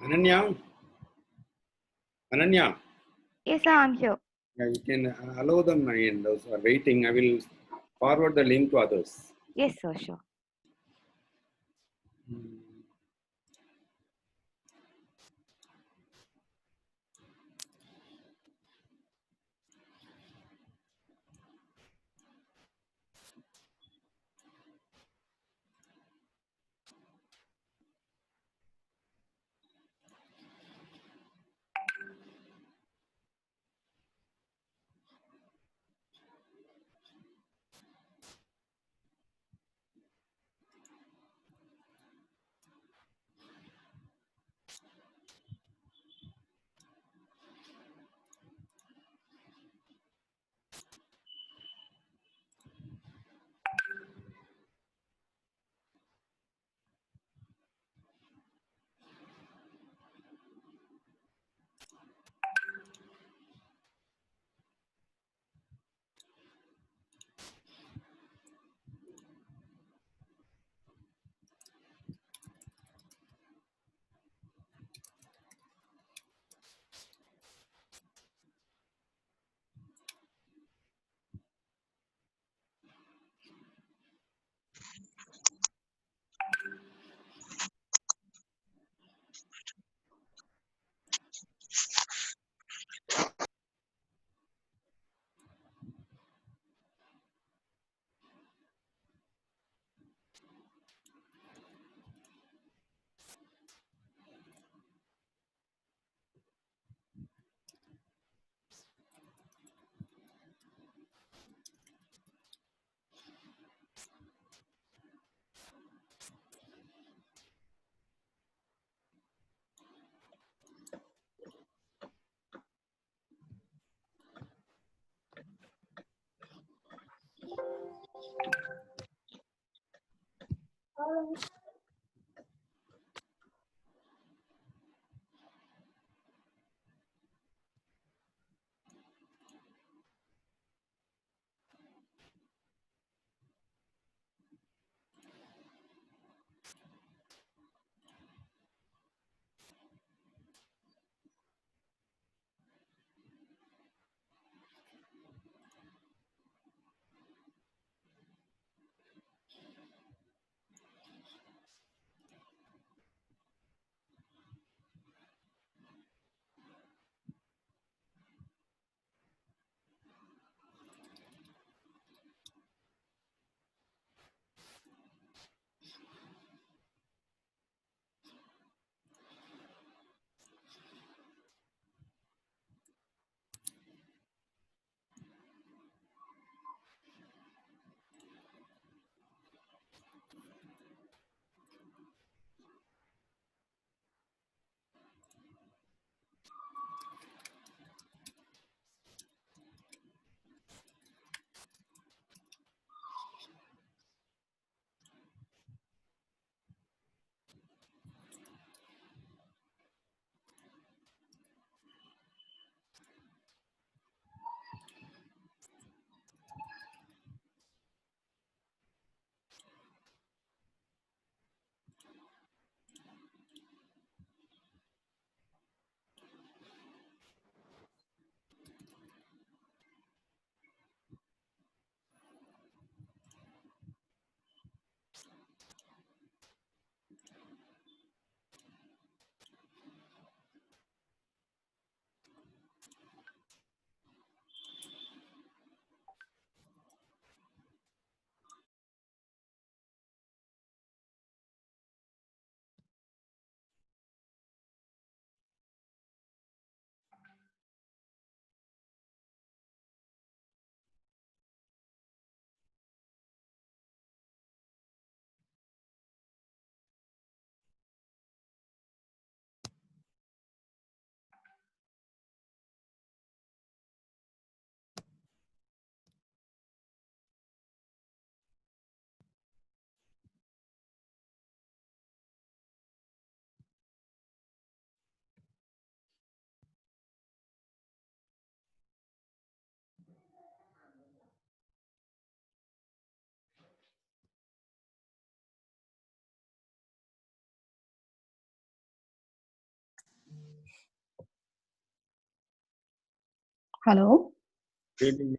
Ananya, Ananya, Yes, sir, I'm here. yeah, you can allow them in. Those who are waiting, I will forward the link to others. Yes, sir, sure. Hello. Good evening.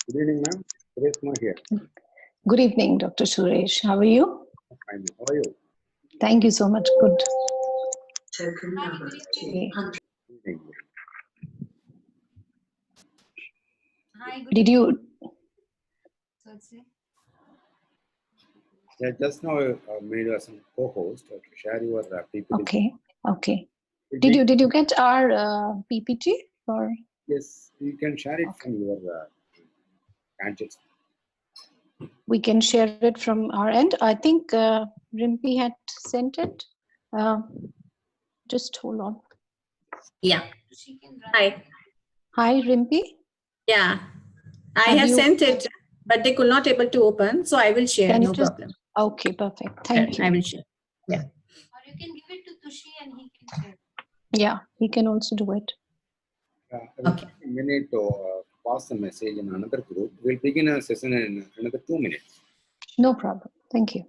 Good evening, ma'am. Suresh here. Good evening, Dr. Suresh. How are you? Fine. How are you? Thank you so much. Good. Token number Okay. 200. Good evening. Hi, good Did you? So it's Yeah, just now made you as a co-host to share your PPT. Okay. Okay. Did you get our PPT or? Yes, you can share it from your gadgets. We can share it from our end. I think Rimpi had sent it. Just hold on. Yeah. she can run. Hi. Hi, Rimpi. Yeah. I Have have you- sent it, but they could not able to open. So I will share. Can you No just- problem. Okay, perfect. Thank I you. will share. Or you can give it to Tushi and he can share. Yeah, he can also do it. I will Okay. take a minute to pass the message in another group. We'll begin a session in another 2 minutes. No problem. Thank you.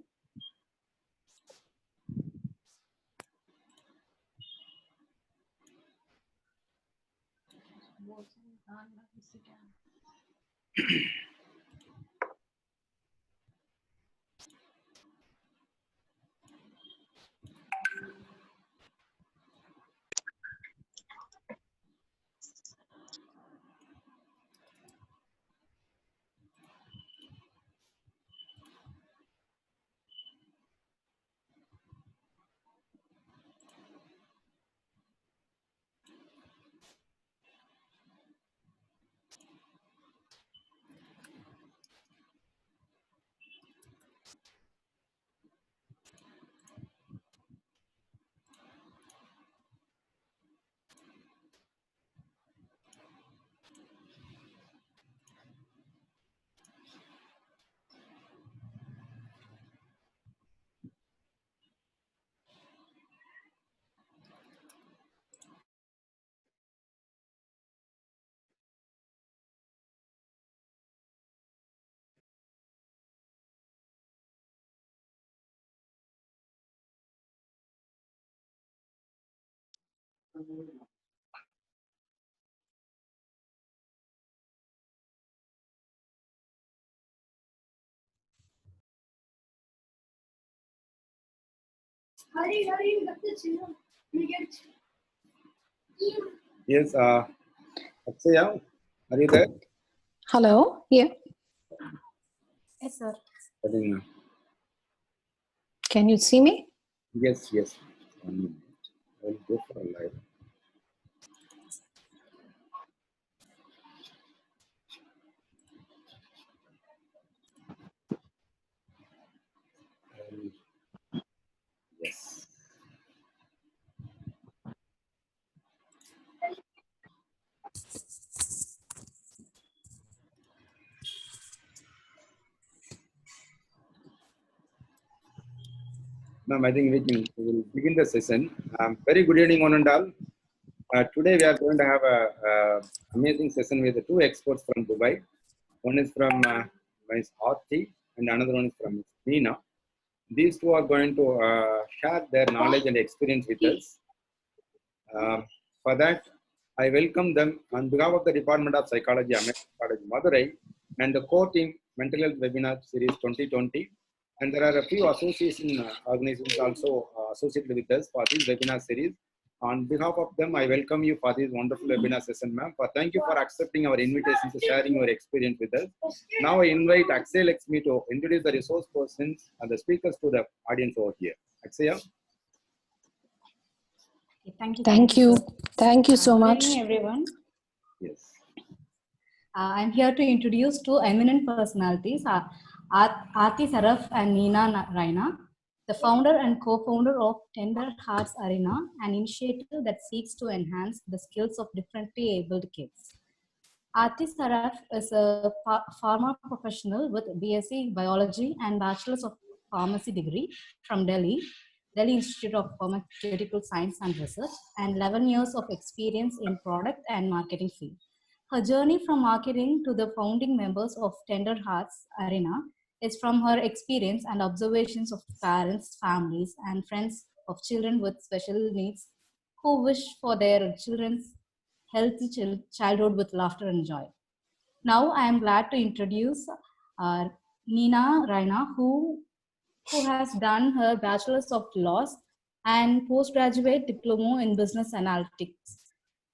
Yes, Aksaya, are you there? Hello. Yeah. Yes, sir. I think, Can you see me? yes, yes. 1 minute. I'll go for a live. Yes. Ma'am, I think we will begin the session. Very good evening, one and all. Today we are going to have a amazing session with the two experts from Dubai. One is from Ms. Aarti and another one is from Ms. Neena. These two are going to share their knowledge and experience with us. For that, I welcome them on behalf of the Department of Psychology, American College, Madurai, and the core team Mental Health Webinar Series 2020. And there are a few association organizations also associated with us for this webinar series. On behalf of them, I welcome you for this wonderful webinar session, ma'am. Thank you for accepting our invitation to sharing your experience with us. Now I invite Akshay Lakshmi to introduce the resource persons and the speakers to the audience over here. Akshay. Okay, thank you. Thank you. sir. Thank you so Good much. evening, everyone. Yes. I'm here to introduce two eminent personalities, Aarti Saraf and Neena Raina, the founder and co-founder of Tender Hearts Arena, an initiative that seeks to enhance the skills of differently abled kids. Aarti Saraf is a pharma professional with BSc Biology and Bachelor's of Pharmacy degree from Delhi Institute of Pharmaceutical Science and Research, and 11 years of experience in product and marketing field. Her journey from marketing to the founding members of Tender Hearts Arena is from her experience and observations of parents, families, and friends of children with special needs who wish for their children's healthy childhood with laughter and joy. Now I am glad to introduce Nina Raina, who has done her Bachelor's of Laws and postgraduate diploma in Business Analytics.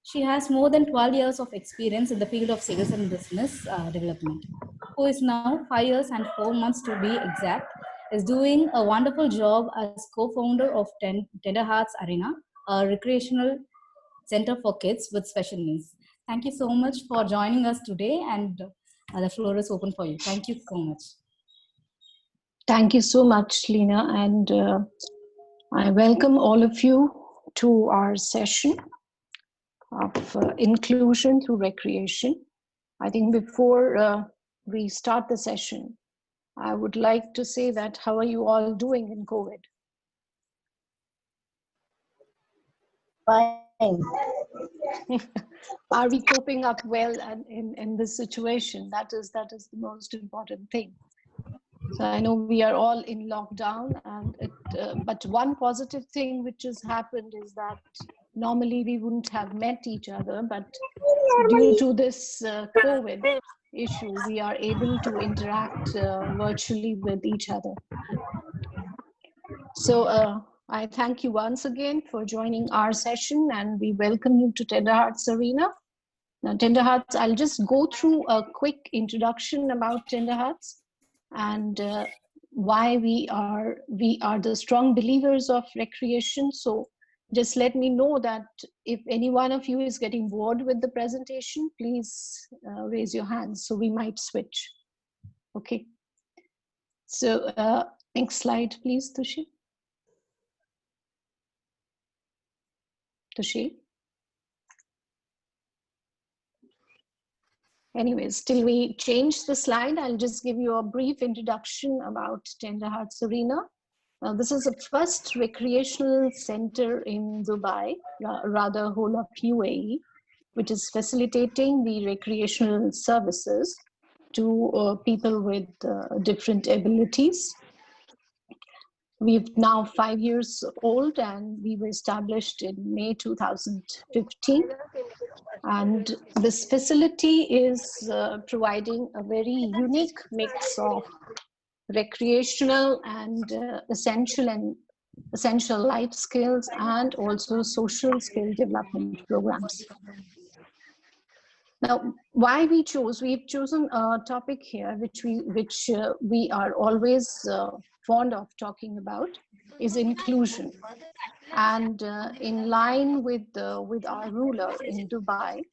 She has more than 12 years of experience in the field of sales and business development, who is now 5 years and 4 months to be exact, is doing a wonderful job as co-founder of Tender Hearts Arena, a recreational center for kids with special needs. Thank you so much for joining us today, and the floor is open for you. Thank you so much. Thank you so much, Lena, and I welcome all of you to our session of inclusion through recreation. I think before we start the session, I would like to say that how are you all doing in COVID? Fine. Are we coping up well in this situation? That is the most important thing. So I know we are all in lockdown, and but one positive thing which has happened is that normally we wouldn't have met each other, but due to this COVID issue, we are able to interact virtually with each other. So I thank you once again for joining our session, and we welcome you to Tender Hearts Arena. Now, Tender Hearts, I'll just go through a quick introduction about Tender Hearts and why we are the strong believers of recreation. So just let me know that if any one of you is getting bored with the presentation, please raise your hands, so we might switch. Okay. So next slide, please, Tushi. Tushi. Anyways, till we change the slide, I'll just give you a brief introduction about Tender Hearts Arena. This is the first recreational center in Dubai, rather whole of UAE, which is facilitating the recreational services to people with different abilities. We've now 5 years old, and we were established in May 2015. And this facility is providing a very unique mix of recreational and essential life skills, and also social skill development programs. Now, why we've chosen a topic here, which we are always fond of talking about, is inclusion. And in line with our ruler in Dubai,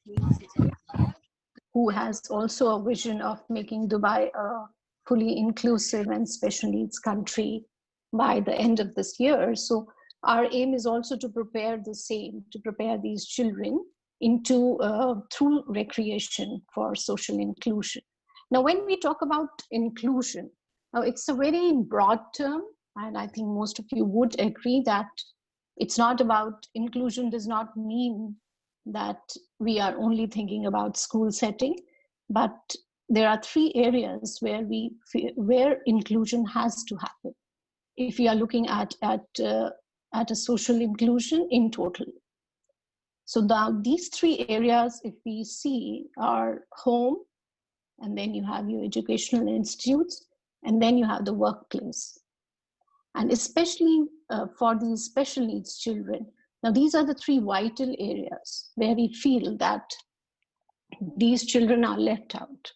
who has also a vision of making Dubai a fully inclusive and special needs country by the end of this year. So our aim is also to prepare the same, to prepare these children into through recreation for social inclusion. Now, when we talk about inclusion, now it's a very broad term, and I think most of you would agree that it's not about inclusion does not mean that we are only thinking about school setting, but there are 3 areas where inclusion has to happen if we are looking at a social inclusion in total. So now these 3 areas, if we see, are home, and then you have your educational institutes, and then you have the workplace. And especially for these special needs children, now these are the 3 vital areas where we feel that these children are left out,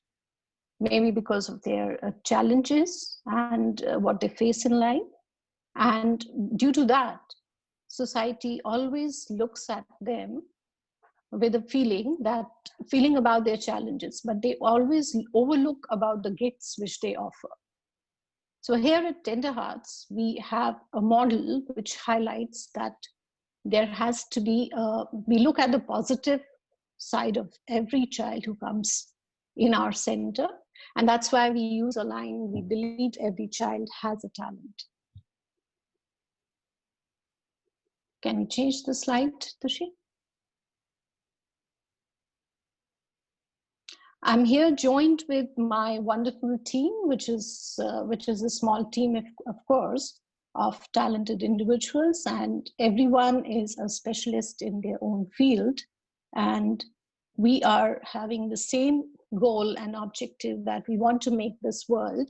maybe because of their challenges and what they face in life. And due to that, society always looks at them with a feeling about their challenges, but they always overlook about the gifts which they offer. So here at Tender Hearts, we have a model which highlights that there has to be, we look at the positive side of every child who comes in our center. And that's why we use a line, we believe every child has a talent. Can we change the slide, Tushi? I'm here joined with my wonderful team, which is a small team, of course, of talented individuals, and everyone is a specialist in their own field. And we are having the same goal and objective, that we want to make this world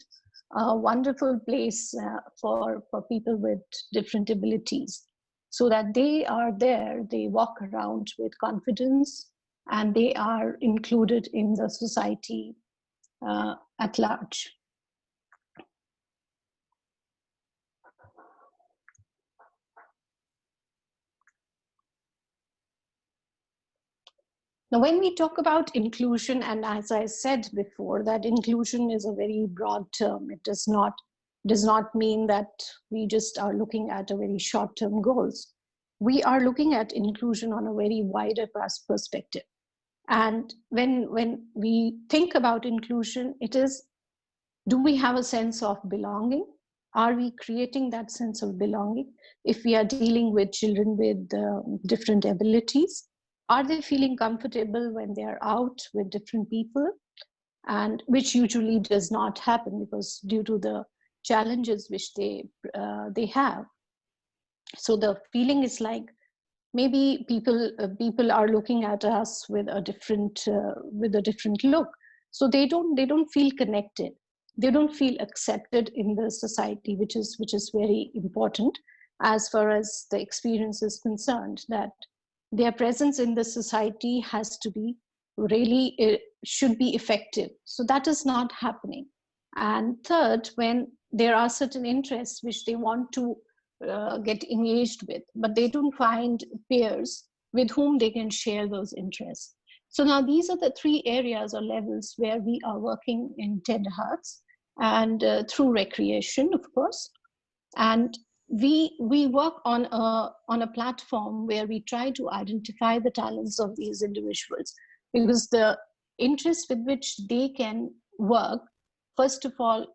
a wonderful place for people with different abilities, so that they are there, they walk around with confidence, and they are included in the society at large. Now, when we talk about inclusion, and as I said before, that inclusion is a very broad term. It does not mean that we just are looking at a very short-term goals. We are looking at inclusion on a very wider perspective. And when we think about inclusion, it is, do we have a sense of belonging? Are we creating that sense of belonging? If we are dealing with children with different abilities, are they feeling comfortable when they are out with different people? And which usually does not happen, because due to the challenges which they have. So the feeling is like, maybe people are looking at us with a different look. So they don't feel connected. They don't feel accepted in the society, which is very important as far as the experience is concerned, that their presence in the society has to be really, it should be effective. So that is not happening. And third, when there are certain interests which they want to get engaged with, but they don't find peers with whom they can share those interests. So now these are the three areas or levels where we are working in Tender Hearts, and through recreation, of course. And we work on a platform where we try to identify the talents of these individuals, because the interest with which they can work, first of all,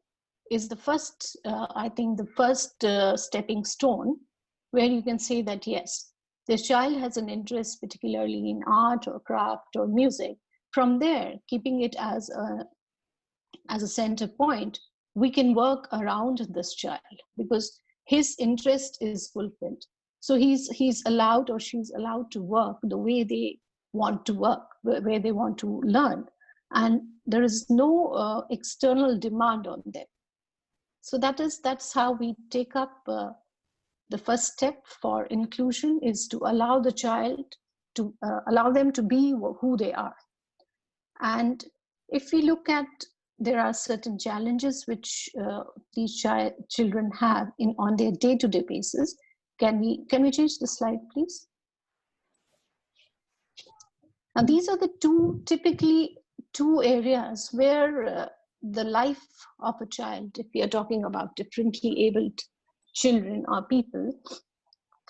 is the first, I think, the first stepping stone, where you can say that, yes, this child has an interest particularly in art or craft or music. From there, keeping it as a center point, we can work around this child, because his interest is fulfilled. So he's allowed, or she's allowed, to work the way they want to work, where they want to learn. And there is no external demand on them. So that's how we take up the first step for inclusion, is to allow the child to allow them to be who they are. And if we look at, there are certain challenges which these children have on their day-to-day basis. Can we change the slide, please? And these are the typically two areas where the life of a child, if we are talking about differently abled children or people,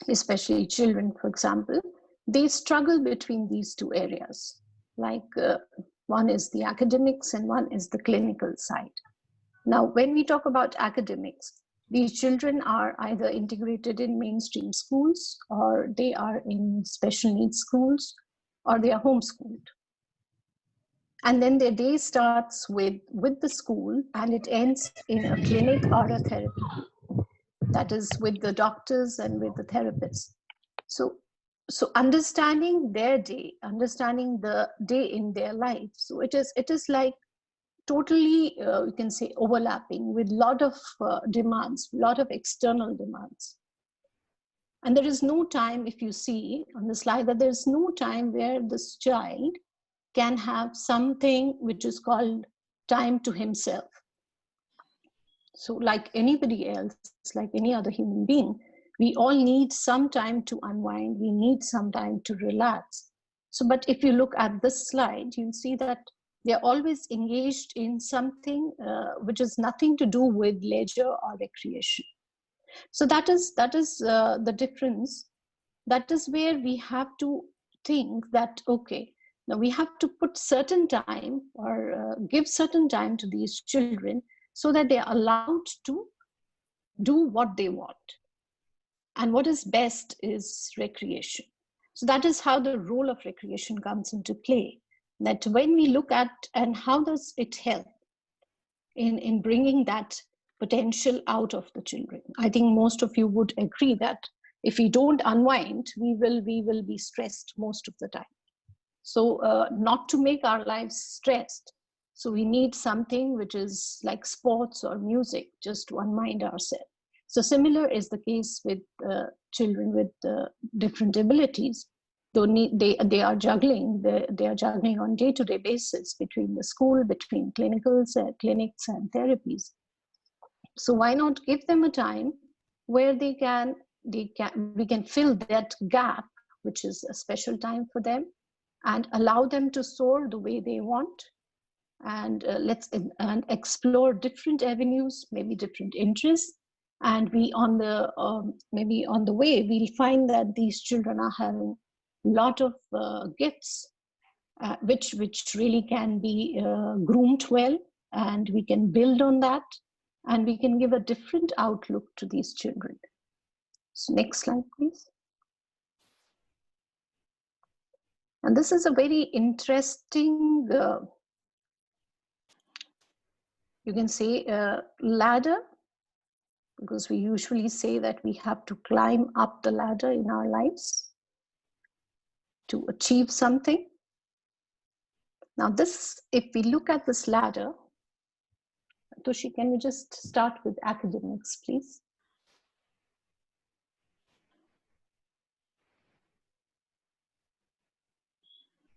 especially children, for example, they struggle between these two areas. Like one is the academics and one is the clinical side. Now, when we talk about academics, these children are either integrated in mainstream schools, or they are in special needs schools, or they are homeschooled. And then their day starts with the school, and it ends in a clinic or a therapy. That is with the doctors and with the therapists. So understanding their day, understanding the day in their life. So it is like totally, you can say, overlapping with a lot of demands, a lot of external demands. And there is no time, if you see on the slide, that there's no time where this child can have something which is called time to himself. So like anybody else, like any other human being, we all need some time to unwind. We need some time to relax. So, but if you look at this slide, you'll see that they're always engaged in something which is nothing to do with leisure or recreation. So that is the difference. That is where we have to think that, okay, now we have to put certain time, or give certain time to these children, so that they are allowed to do what they want. And what is best is recreation. So that is how the role of recreation comes into play. That when we look at, and how does it help in bringing that potential out of the children? I think most of you would agree that if we don't unwind, we will be stressed most of the time. So not to make our lives stressed. So we need something which is like sports or music, just to unwind ourselves. So similar is the case with children with different abilities. They are juggling. They are juggling on day-to-day basis between the school, between clinics and therapies. So why not give them a time where we can fill that gap, which is a special time for them, and allow them to soar the way they want, and let's explore different avenues, maybe different interests, and we on the maybe on the way we'll find that these children are having a lot of gifts which really can be groomed well, and we can build on that, and we can give a different outlook to these children. So next slide, please. And this is a very interesting, you can say, ladder, because we usually say that we have to climb up the ladder in our lives to achieve something. Now this, if we look at this ladder, Tushi, can you just start with academics, please?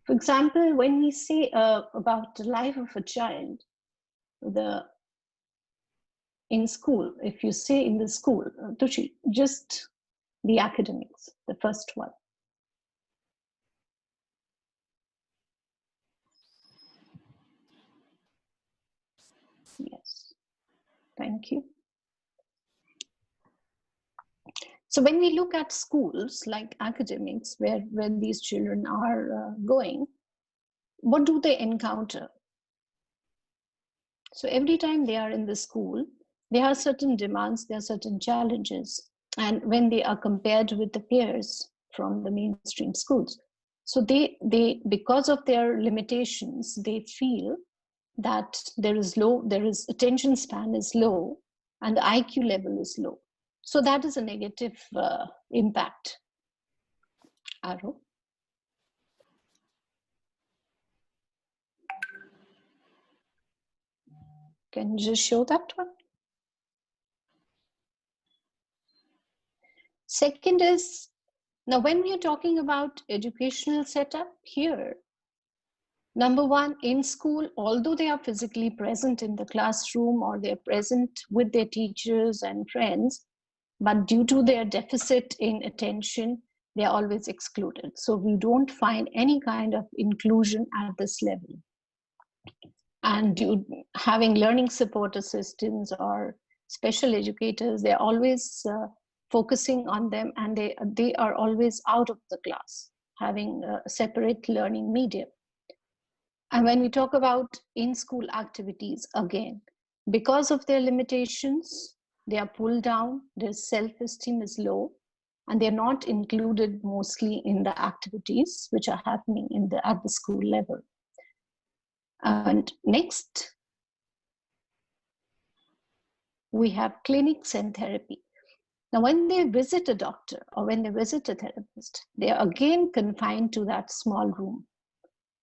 For example, when we say about the life of a child, in school, if you say in the school, Tushi, just the academics, the first one. Yes, thank you. So when we look at schools like academics, where these children are going, what do they encounter? So every time they are in the school, there are certain demands, there are certain challenges. And when they are compared with the peers from the mainstream schools, so they because of their limitations, they feel that there is attention span is low and the IQ level is low. So that is a negative impact. Arrow. Can you just show that one? Second is, now when we are talking about educational setup here, number one, in school, although they are physically present in the classroom or they're present with their teachers and friends, but due to their deficit in attention, they are always excluded. So we don't find any kind of inclusion at this level. And having learning support assistants or special educators, they're always focusing on them, and they are always out of the class, having a separate learning medium. And when we talk about in-school activities, again, because of their limitations, they are pulled down, their self-esteem is low, and they're not included mostly in the activities which are happening at the school level. And next, we have clinics and therapy. Now, when they visit a doctor or when they visit a therapist, they are again confined to that small room.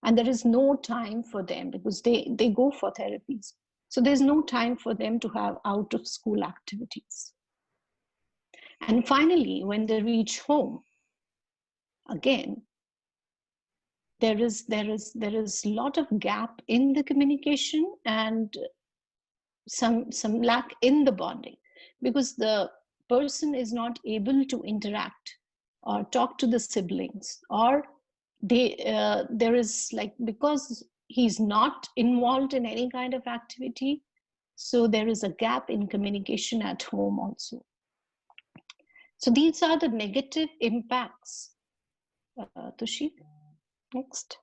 And there is no time for them because they go for therapies. So there's no time for them to have out of school activities. And finally, when they reach home, again, there is a lot of gap in the communication and some lack in the bonding, because the person is not able to interact or talk to the siblings, or there is like, because he's not involved in any kind of activity, so there is a gap in communication at home also. So these are the negative impacts. Tushi, next.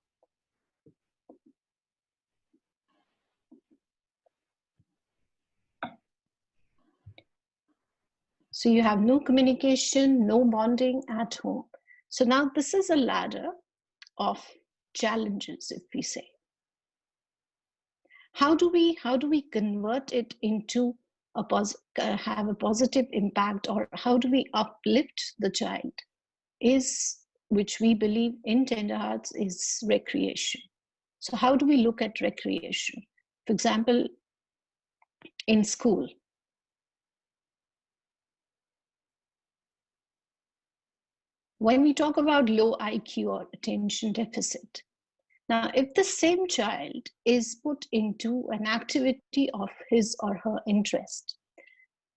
So you have no communication, no bonding at home. So now this is a ladder of challenges, if we say. How do we convert it into have a positive impact, or how do we uplift the child? Is which we believe in Tender Hearts is recreation. So how do we look at recreation? For example, in school, when we talk about low IQ or attention deficit, now if the same child is put into an activity of his or her interest,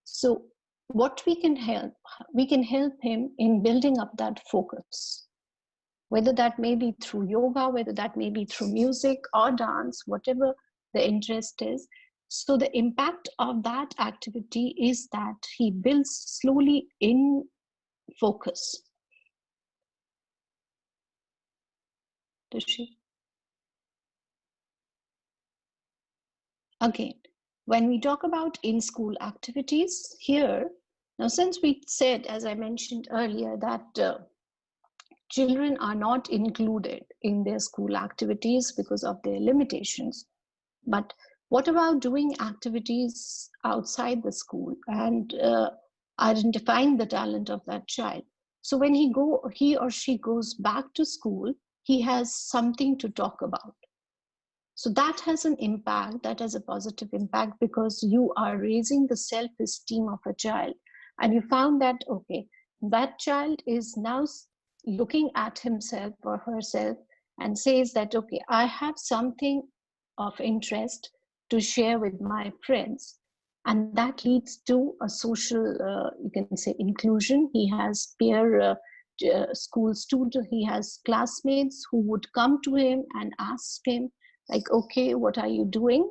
so what we can help him in building up that focus, whether that may be through yoga, whether that may be through music or dance, whatever the interest is. So the impact of that activity is that he builds slowly in focus. Does she? Again, when we talk about in-school activities here, now since we said, as I mentioned earlier, that children are not included in their school activities because of their limitations, but what about doing activities outside the school and identifying the talent of that child? So when he or she goes back to school, he has something to talk about. So that has an impact, that has a positive impact, because you are raising the self-esteem of a child. And you found that, okay, that child is now looking at himself or herself and says that, okay, I have something of interest to share with my friends. And that leads to a social, you can say, inclusion. He has peer school students, he has classmates who would come to him and ask him, like, okay, what are you doing?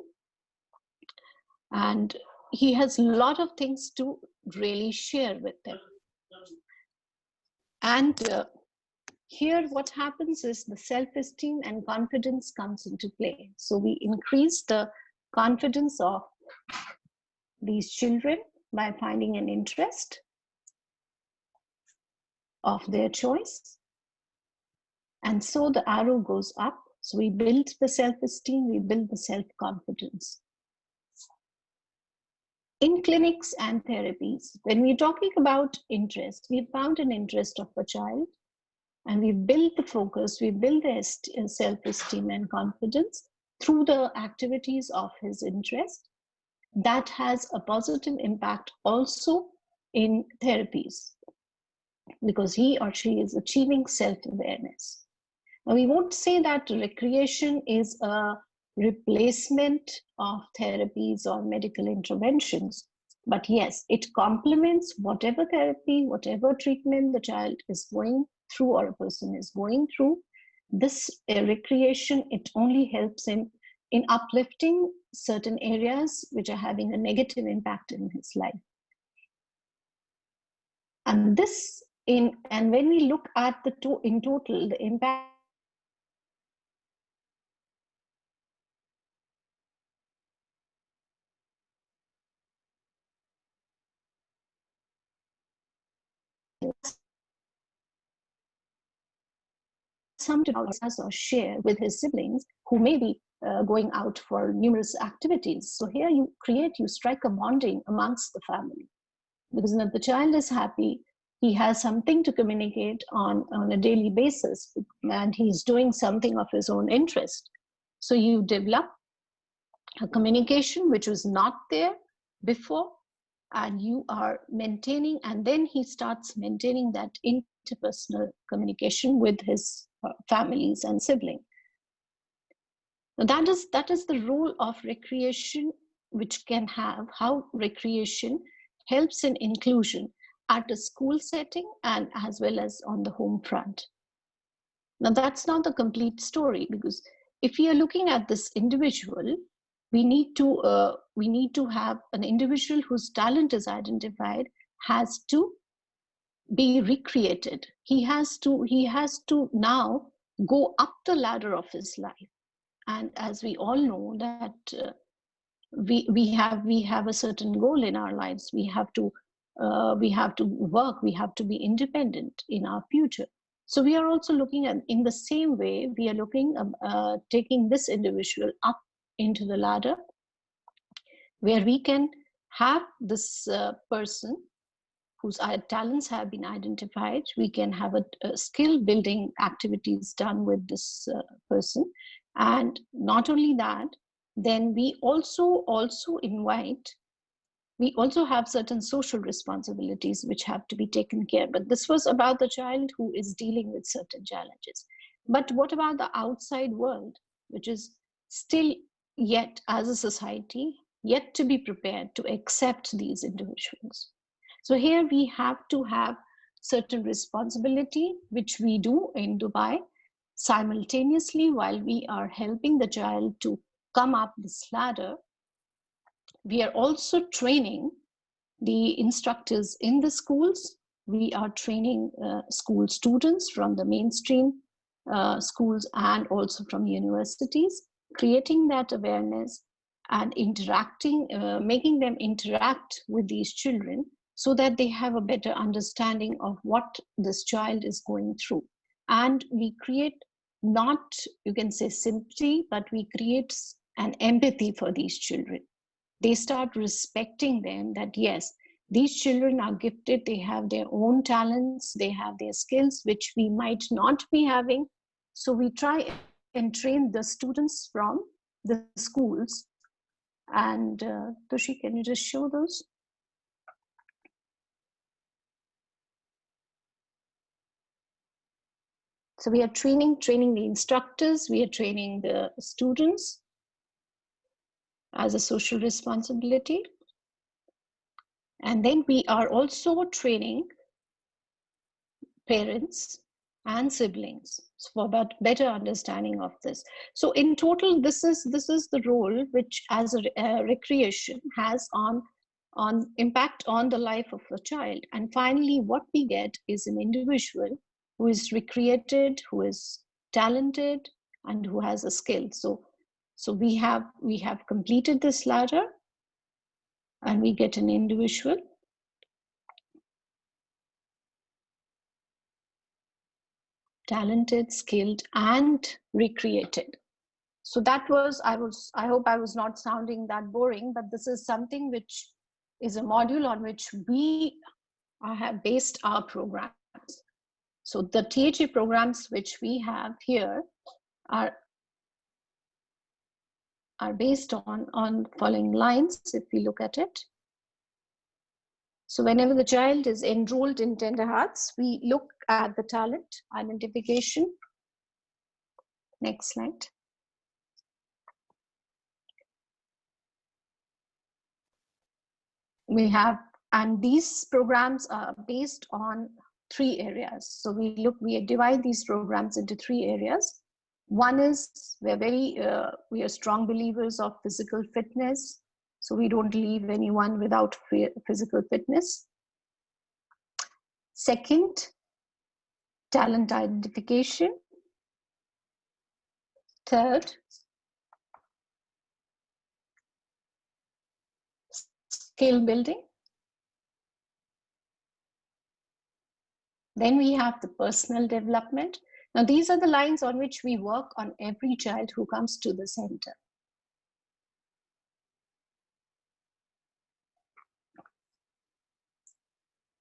And he has a lot of things to really share with them. And here what happens is the self-esteem and confidence comes into play. So we increase the confidence of these children by finding an interest of their choice. And so the arrow goes up. So we build the self-esteem, we build the self-confidence. In clinics and therapies, when we're talking about interest, we found an interest of a child and we build the focus, we build the self-esteem and confidence through the activities of his interest. That has a positive impact also in therapies because he or she is achieving self-awareness. Now, we won't say that recreation is a replacement of therapies or medical interventions, but yes, it complements whatever therapy, whatever treatment the child is going through or a person is going through. This recreation, it only helps him in uplifting certain areas which are having a negative impact in his life. And when we look at in total, the impact some to discuss or share with his siblings who may be going out for numerous activities. So here you strike a bonding amongst the family, because if the child is happy, he has something to communicate on a daily basis, and he's doing something of his own interest. So you develop a communication which was not there before, and you are maintaining, and then he starts maintaining that interpersonal communication with his families and siblings. Now that is the role of recreation, which can have how recreation helps in inclusion at a school setting and as well as on the home front. Now that's not the complete story, because if we are looking at this individual, we need to have an individual whose talent is identified has to be recreated. He has to now go up the ladder of his life. And as we all know that we have a certain goal in our lives. We have to work. We have to be independent in our future. So we are also looking at, in the same way, we are looking taking this individual up into the ladder, where we can have this person whose talents have been identified, we can have a skill building activities done with this person. And not only that, then we also invite, we also have certain social responsibilities which have to be taken care. But this was about the child who is dealing with certain challenges. But what about the outside world, which is still yet, as a society, yet to be prepared to accept these individuals? So here we have to have certain responsibility, which we do in Dubai, simultaneously while we are helping the child to come up this ladder. We are also training the instructors in the schools. We are training school students from the mainstream schools and also from universities, creating that awareness and interacting, making them interact with these children so that they have a better understanding of what this child is going through. And we create not, you can say, sympathy, but we create an empathy for these children. They start respecting them, that yes, these children are gifted, they have their own talents, they have their skills, which we might not be having. So we try and train the students from the schools. And Tushi, can you just show those? So we are training the instructors, we are training the students as a social responsibility. And then we are also training parents and siblings for better understanding of this. So in total, this is the role which, as a recreation, has on impact on the life of a child. And finally, what we get is an individual who is recreated, who is talented, and who has a skill. So we have completed this ladder, and we get an individual. Talented, skilled, and recreated. So that was, I hope I was not sounding that boring, but this is something which is a module on which we have based our programs. So the THE programs which we have here are based on following lines, if we look at it. So whenever the child is enrolled in Tender Hearts, we look at the talent identification. Next slide. We have, and these programs are based on 3 areas. So we divide these programs into 3 areas. One is we are strong believers of physical fitness. So we don't leave anyone without physical fitness. Second, talent identification. Third, skill building. Then we have the personal development. Now, these are the lines on which we work on every child who comes to the center.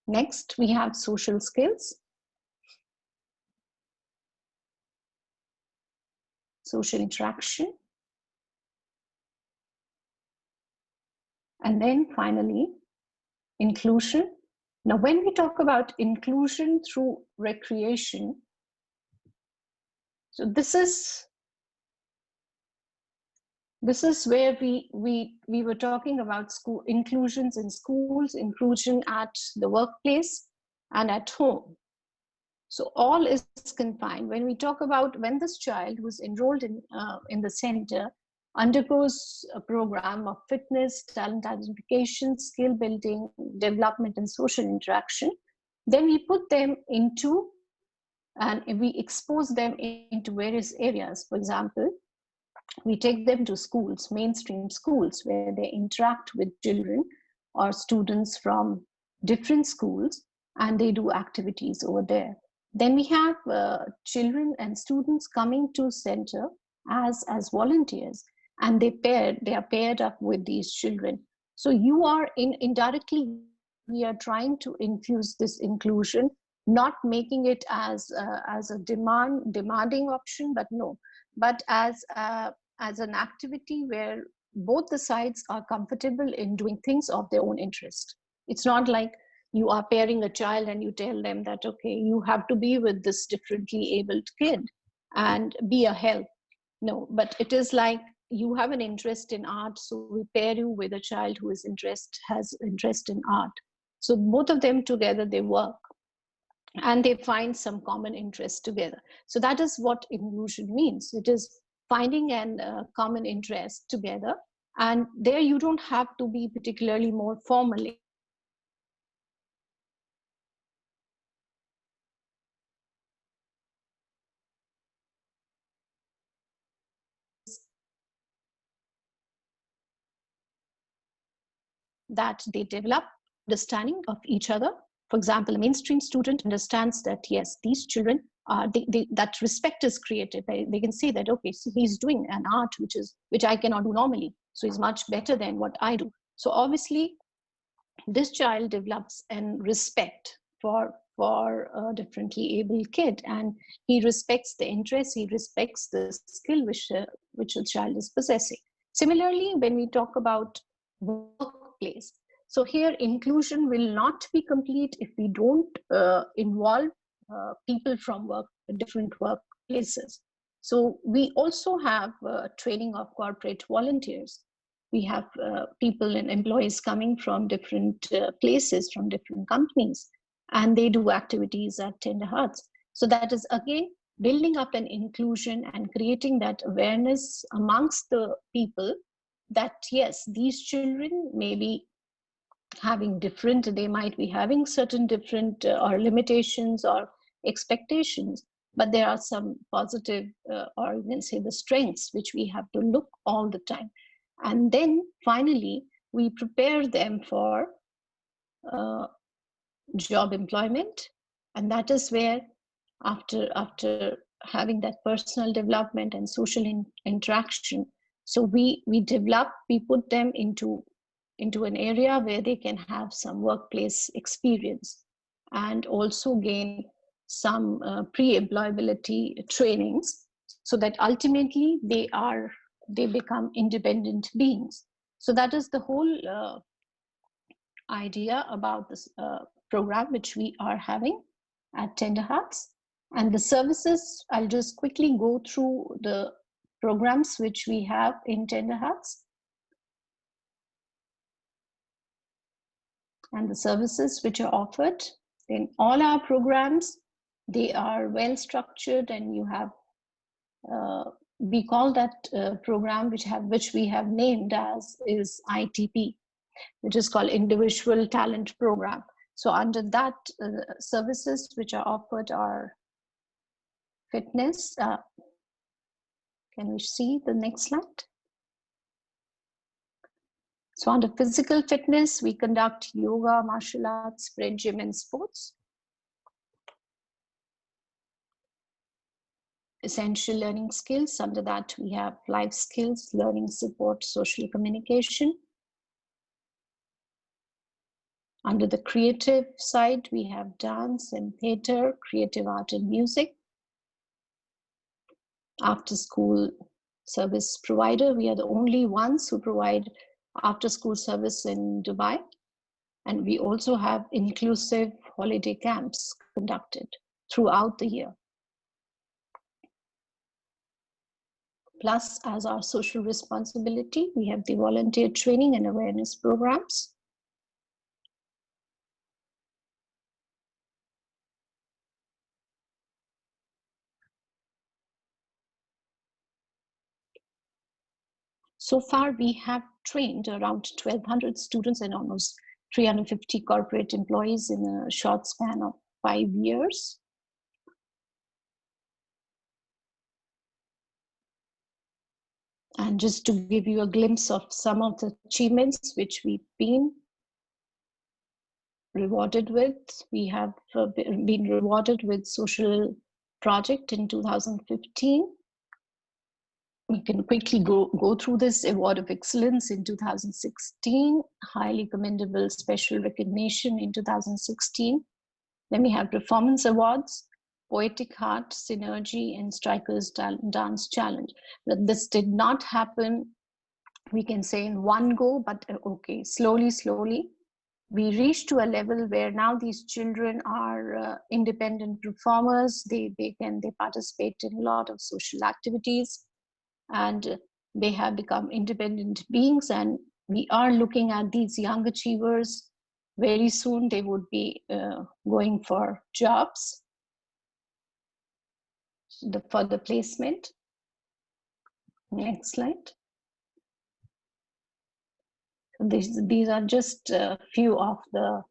Next, we have social skills. Social interaction. And then finally, inclusion. Now, when we talk about inclusion through recreation, so this is where we were talking about school inclusions in schools, inclusion at the workplace and at home. So all is confined. When we talk about when this child who's enrolled in the center undergoes a program of fitness, talent identification, skill building, development, and social interaction, then we put them into, and we expose them into various areas. For example, we take them to schools, mainstream schools, where they interact with children or students from different schools, and they do activities over there. Then we have children and students coming to center as volunteers, and they are paired up with these children. So you are indirectly we are trying to infuse this inclusion, not making it as a demanding option, but as an activity where both the sides are comfortable in doing things of their own interest. It's not like you are pairing a child and you tell them that, okay, you have to be with this differently abled kid and be a help. No, but it is like you have an interest in art, so we pair you with a child who has interest in art. So both of them together, they work and they find some common interest together. So that is what inclusion means. It is finding a common interest together, and there you don't have to be particularly more formally. That they develop understanding of each other. For example, a mainstream student understands that, yes, these children are, that respect is created. They can say that, okay, so he's doing an art which I cannot do normally, so he's much better than what I do. So obviously, this child develops an respect for a differently able kid, and he respects the interest, he respects the skill which the child is possessing. Similarly, when we talk about workplace, so here inclusion will not be complete if we don't involve people from different workplaces. So we also have training of corporate volunteers. We have people and employees coming from different places, from different companies, and they do activities at Tender Hearts. So that is, again, building up an inclusion and creating that awareness amongst the people that, yes, these children may be having different, they might be having certain different or limitations or expectations, but there are some positive or you can say the strengths which we have to look all the time. And then finally, we prepare them for job employment. And that is where, after having that personal development and social interaction, so we put them into an area where they can have some workplace experience and also gain some pre-employability trainings, so that ultimately they become independent beings. So that is the whole idea about this program which we are having at Tender Hearts. And the services, I'll just quickly go through the programs which we have in Tender Hearts and the services which are offered. In all our programs, they are well structured, and you have we call that program which we have named as is ITP, which is called Individual Talent Program. So under that, services which are offered are fitness. Can we see the next slide? So under physical fitness, we conduct yoga, martial arts, sprint, gym, and sports. Essential learning skills, under that we have life skills, learning support, social communication. Under the creative side, we have dance and theater, creative art and music. After school service provider, we are the only ones who provide after school service in Dubai. And we also have inclusive holiday camps conducted throughout the year. Plus, as our social responsibility, we have the volunteer training and awareness programs. So far, we have trained around 1,200 students and almost 350 corporate employees in a short span of 5 years. And just to give you a glimpse of some of the achievements which we've been rewarded with, we have been rewarded with social project in 2015. we can quickly go through this award of excellence in 2016, highly commendable special recognition in 2016. Then we have performance awards, Poetic Heart, Synergy, and Strikers Dance Challenge. But this did not happen, we can say, in one go, but okay, slowly, we reached to a level where now these children are independent performers. They participate in a lot of social activities, and they have become independent beings. And we are looking at these young achievers. Very soon they would be going for jobs for the placement. Next slide. These are just a few of the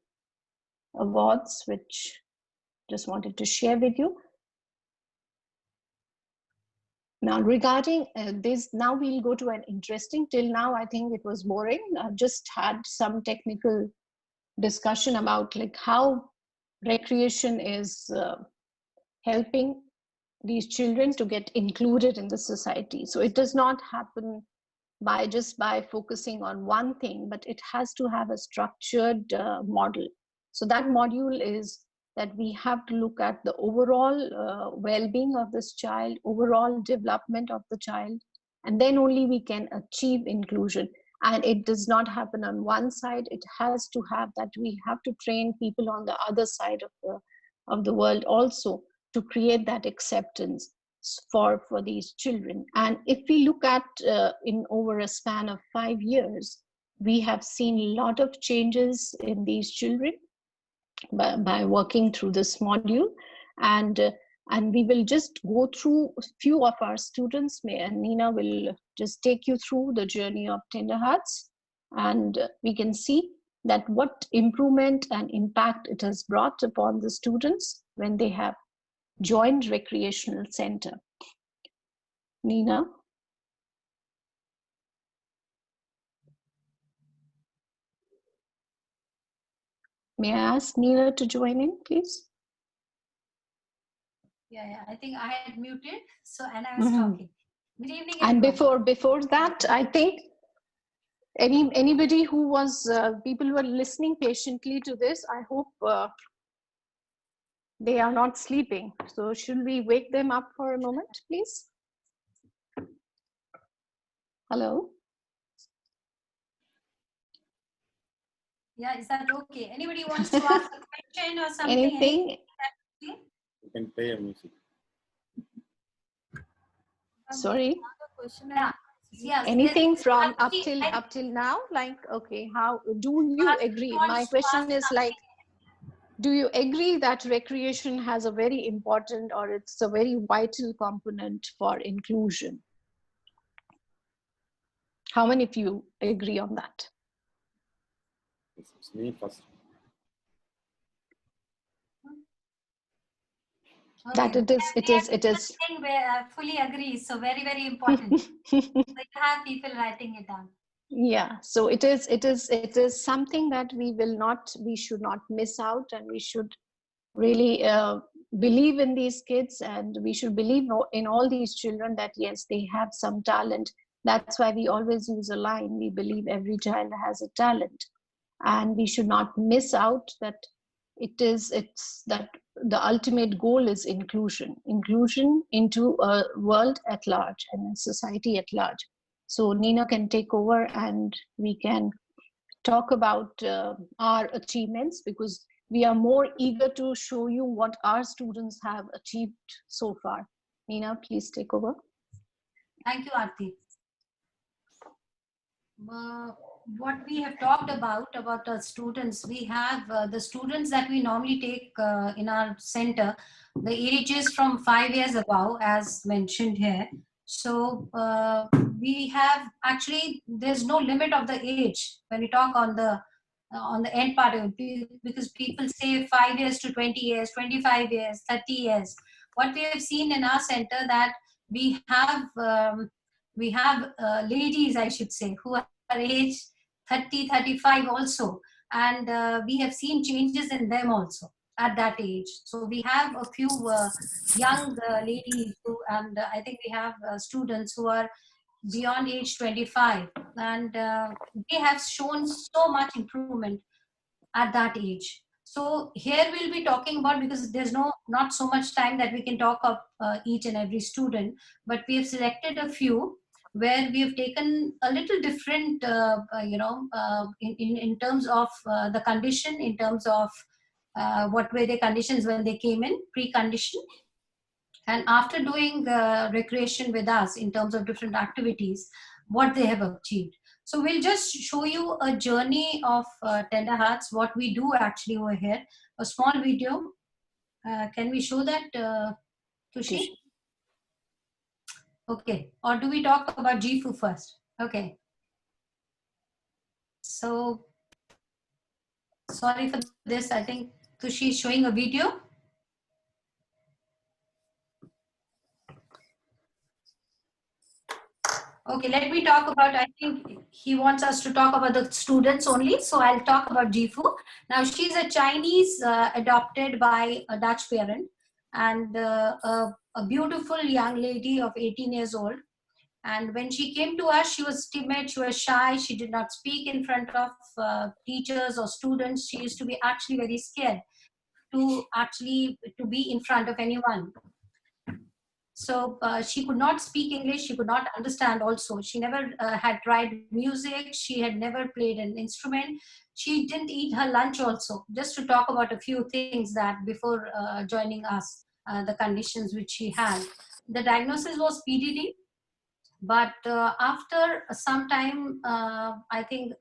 awards which just wanted to share with you. Now regarding this, now we'll go to an interesting, till now I think it was boring. I've just had some technical discussion about like how recreation is helping these children to get included in the society. So it does not happen just by focusing on one thing, but it has to have a structured model. So that module is that we have to look at the overall well-being of this child, overall development of the child, and then only we can achieve inclusion. And it does not happen on one side. It has to have that we have to train people on the other side of the world also to create that acceptance for these children. And if we look at in over a span of 5 years, we have seen a lot of changes in these children by working through this module. And we will just go through a few of our students, and Nina will just take you through the journey of Tender Hearts, and we can see that what improvement and impact it has brought upon the students when they have joined recreational center. Nina. May I ask Nina to join in, please? Yeah, I think I had muted, and I was talking. Good evening, and everyone. before that, I think anybody who was people who are listening patiently to this, I hope they are not sleeping. So should we wake them up for a moment, please? Hello. Yeah, is that okay? Anybody wants to ask a question or something? Anything? You can play a music. Sorry. Yeah. Yes, Anything from up till now? Like, okay, how do you agree? My question is like, do you agree that recreation has a very important, or it's a very vital component for inclusion? How many of you agree on that? It's me first. That it is. Thing where I fully agree. So very, very important. So you have people writing it down. Yeah. So it is something that we should not miss out, and we should really believe in these kids, and we should believe in all these children that yes, they have some talent. That's why we always use a line: we believe every child has a talent, and we should not miss out that it's that the ultimate goal is inclusion into a world at large and a society at large. So Nina can take over, and we can talk about our achievements, because we are more eager to show you what our students have achieved so far. Nina, please take over. Thank you, Aarti. What we have talked about our students, we have the students that we normally take in our center, the ages from 5 years above, as mentioned here. So we have actually, there's no limit of the age when we talk on the end part of it, because people say 5 years to 20 years, 25 years, 30 years. What we have seen in our center that we have ladies, I should say, who are aged 30, 35 also, and we have seen changes in them also. at that age. So we have a few young ladies who, and I think we have students who are beyond age 25, and they have shown so much improvement at that age. So here we'll be talking about, because there's not so much time that we can talk of each and every student, but we have selected a few where we have taken a little different, in terms of the condition, in terms of what were the conditions when they came in, precondition, and after doing recreation with us in terms of different activities, what they have achieved. So we'll just show you a journey of Tender Hearts, what we do actually over here. A small video. Can we show that, Tushi? Okay. Or do we talk about GFU first? Okay. So, sorry for this. I think Tushi is showing a video. Okay, let me talk about, I think he wants us to talk about the students only. So I'll talk about Jifu. Now she's a Chinese adopted by a Dutch parent, and a beautiful young lady of 18 years old. And when she came to us, she was timid, she was shy, she did not speak in front of teachers or students. She used to be actually very scared to be in front of anyone. So she could not speak English, she could not understand also. She never had tried music, she had never played an instrument. She didn't eat her lunch also, just to talk about a few things that before joining us, the conditions which she had. The diagnosis was PDD, but after some time, I think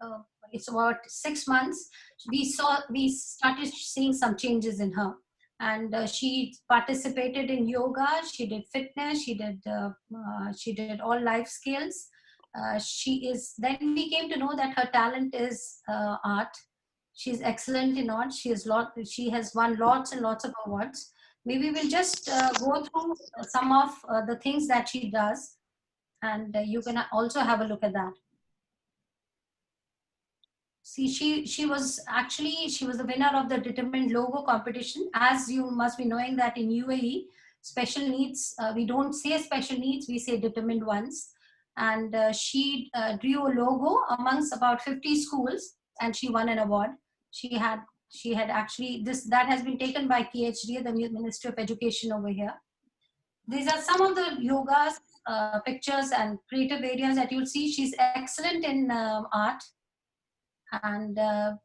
it's about 6 months, we started seeing some changes in her. And she participated in yoga, she did fitness, she did all life skills. Then we came to know that her talent is art. She's excellent in art. She has won lots and lots of awards. Maybe we'll just go through some of the things that she does, and you can also have a look at that. See, she was the winner of the Determined logo competition. As you must be knowing that in UAE, special needs, we don't say special needs, we say determined ones. And she drew a logo amongst about 50 schools, and she won an award. She had actually, that has been taken by PhD, the Ministry of Education over here. These are some of the yogas, pictures and creative areas that you'll see. She's excellent in art. And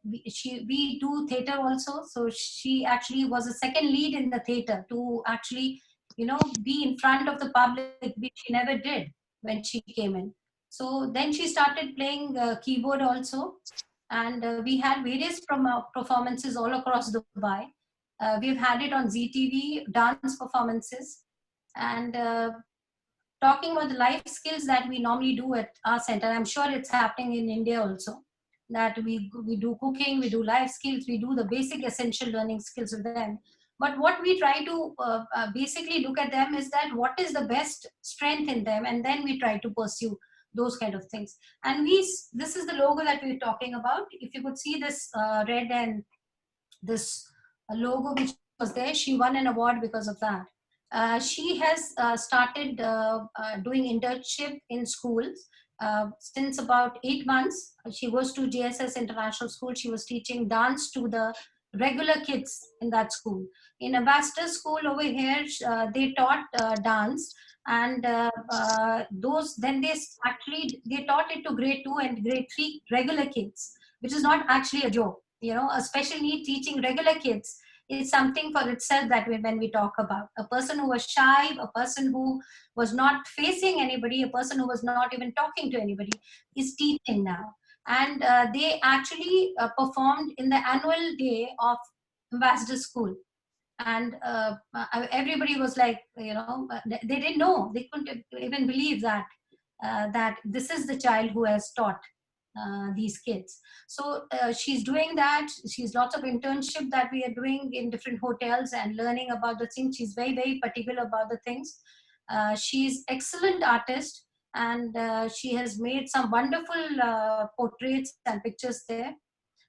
we do theater also. So she actually was a second lead in the theater to actually, be in front of the public, which she never did when she came in. So then she started playing keyboard also. And we had various performances all across Dubai. We've had it on ZTV, dance performances. And talking about the life skills that we normally do at our center, I'm sure it's happening in India also, that we do cooking, we do life skills, we do the basic essential learning skills with them. But what we try to basically look at them is that what is the best strength in them, and then we try to pursue those kind of things. And this is the logo that we're talking about. If you could see this red and this logo which was there, she won an award because of that. She has started doing internship in schools. Since about 8 months, she goes to JSS International School. She was teaching dance to the regular kids in that school. In Ambassador School over here, they taught dance, and then they taught it to grade 2 and grade 3 regular kids, which is not actually a joke. A special need teaching regular kids is something for itself, that when we talk about a person who was shy, a person who was not facing anybody, a person who was not even talking to anybody, is teaching now. And they actually performed in the annual day of Ambassador School. And everybody was like, they didn't know, they couldn't even believe that this is the child who has taught these kids. So she's doing that. She's lots of internship that we are doing in different hotels and learning about the things. She's very, very particular about the things. She's excellent artist, and she has made some wonderful portraits and pictures there.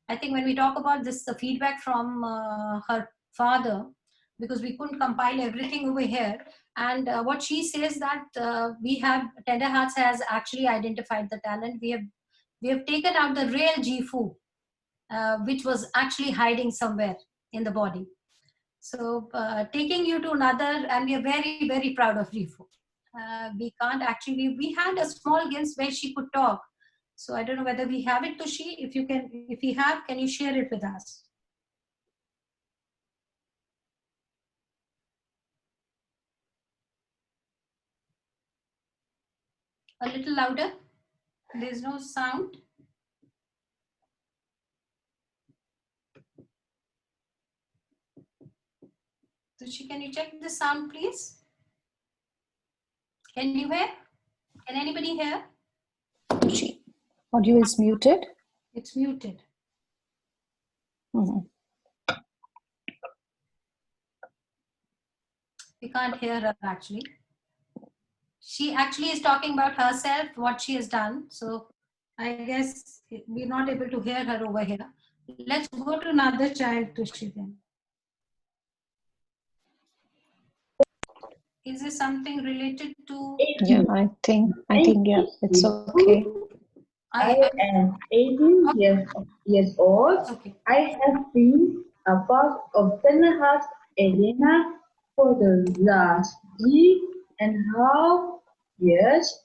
I think when we talk about this, the feedback from her farther because we couldn't compile everything over here. And what she says that Tender Hearts has actually identified the talent. We have taken out the real GFU, which was actually hiding somewhere in the body. So taking you to another, and we are very, very proud of GFU. We can't actually, we had a small glimpse where she could talk. So I don't know whether we have it, Tushi. If you can, if you have, can you share it with us? A little louder. There's no sound. Tushi, can you check the sound, please? Can you hear? Can anybody hear? Audio is muted. It's muted. Mhm. We can't hear her actually. She actually is talking about herself, what she has done. So I guess we're not able to hear her over here. Let's go to another child, Tushi, then. Is there something related to? Yeah, I think yeah, it's okay. I am 18 years old. Okay. I have been a part of Tender Hearts Arena for the last 3.5 years.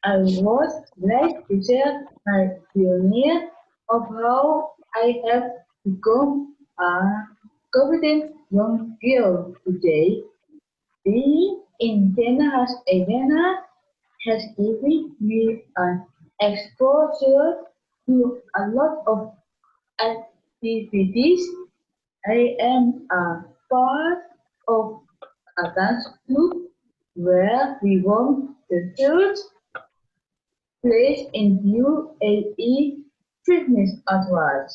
I was glad to share my pioneer of how I have become a confident young girl today. Being in Tender Hearts Arena has given me an exposure to a lot of activities. I am a part of a dance group where we won the third place in UAE Fitness Awards.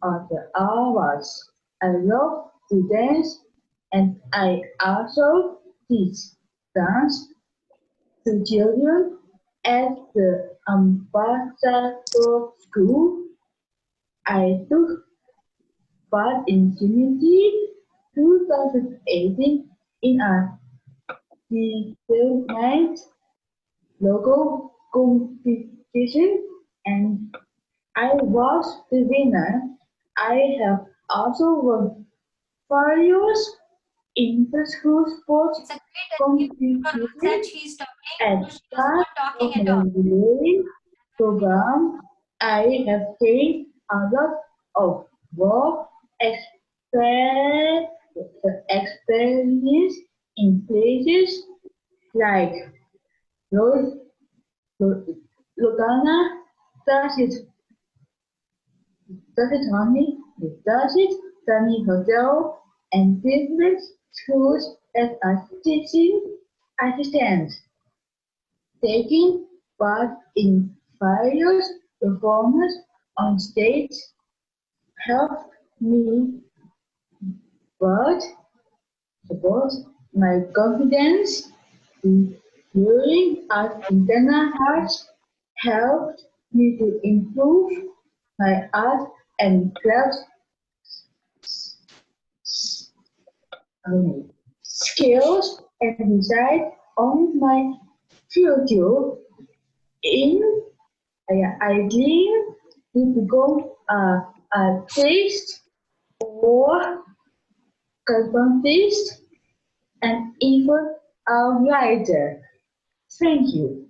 I love to dance and I also teach dance to children at the Ambassador School. I took part in Unity 2018 in a development logo competition and I was the winner. I have also won various inter-school sports It's a great achievement for her that she's talking. at She was start not of talking at all. my relay program. I have gained a lot of work experience in places like Lugana, Tani Hotel, and different schools as a teaching assistant, taking part in various performances on stage helped me support my confidence. During art in Tender Hearts helped me to improve my art and craft skills and decide on my future. I dream to become a artist or cartoonist and even a writer. Thank you.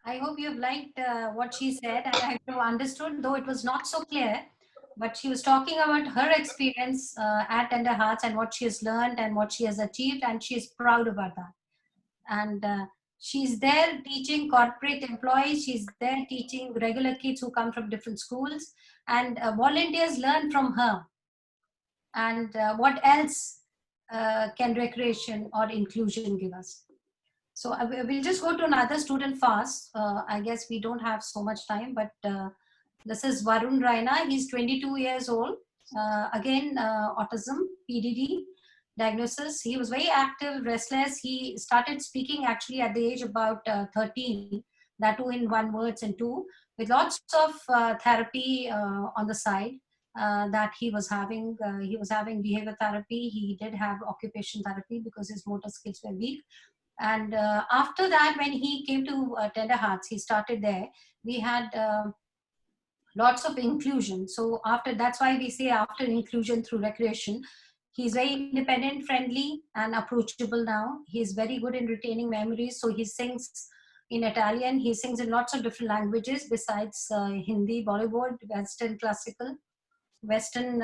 I hope you've liked what she said and I have understood, though it was not so clear. But she was talking about her experience at Tender Hearts and what she has learned and what she has achieved, and she is proud about that. And she's there teaching corporate employees, she's there teaching regular kids who come from different schools, and volunteers learn from her. And what else can recreation or inclusion give us? So we'll just go to another student fast. I guess we don't have so much time, but this is Varun Raina. He's 22 years old. Again, autism, PDD diagnosis. He was very active, restless. He started speaking actually at the age of about 13. that too in 1 words and 2, with lots of therapy on the side that he was having. He was having behavior therapy. He did have occupation therapy because his motor skills were weak. And after that, when he came to Tender Hearts, he started there. We had lots of inclusion. So after, that's why we say after inclusion through recreation, he's very independent, friendly, and approachable now. He's very good in retaining memories. So he sings in Italian. He sings in lots of different languages besides Hindi, Bollywood, Western classical, Western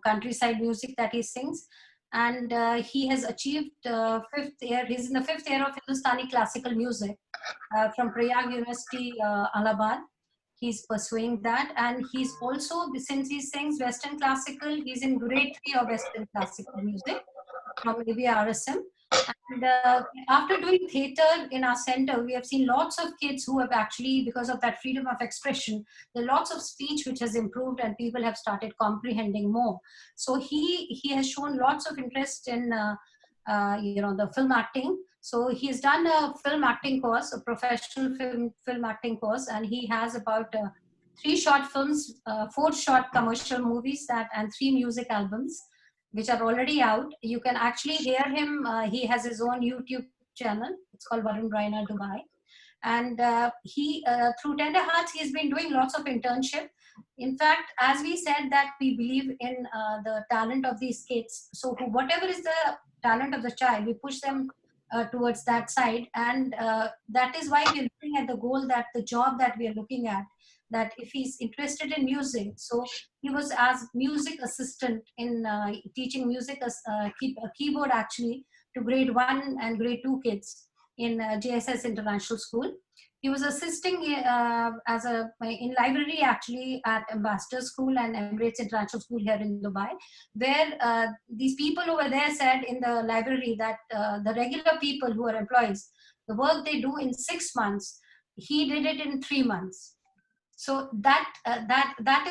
countryside music that he sings. And he has achieved 5th year. He's in the 5th year of Hindustani classical music from Prayag University, Allahabad. He's pursuing that, and he's also, since he sings Western classical, he's in grade 3 of Western classical music from ABRSM. And after doing theater in our center, we have seen lots of kids who have actually, because of that freedom of expression, there are lots of speech which has improved and people have started comprehending more. So he has shown lots of interest in the film acting. So he's done a film acting course, a professional film acting course, and he has about 3 short films, 4 short commercial movies and 3 music albums, which are already out. You can actually hear him. He has his own YouTube channel. It's called Varun Raina Dubai. And he, through Tender Hearts, he's been doing lots of internship. In fact, as we said that we believe in the talent of these kids. So whatever is the talent of the child, we push them towards that side. And that is why we're looking at the goal, that the job that we are looking at, that if he's interested in music, so he was as music assistant in teaching music as keyboard actually to grade 1 and grade 2 kids in JSS International School. He was assisting in library actually at Ambassador School and Emirates International School here in Dubai, where these people over there said in the library that the regular people who are employees, the work they do in 6 months, he did it in 3 months. So that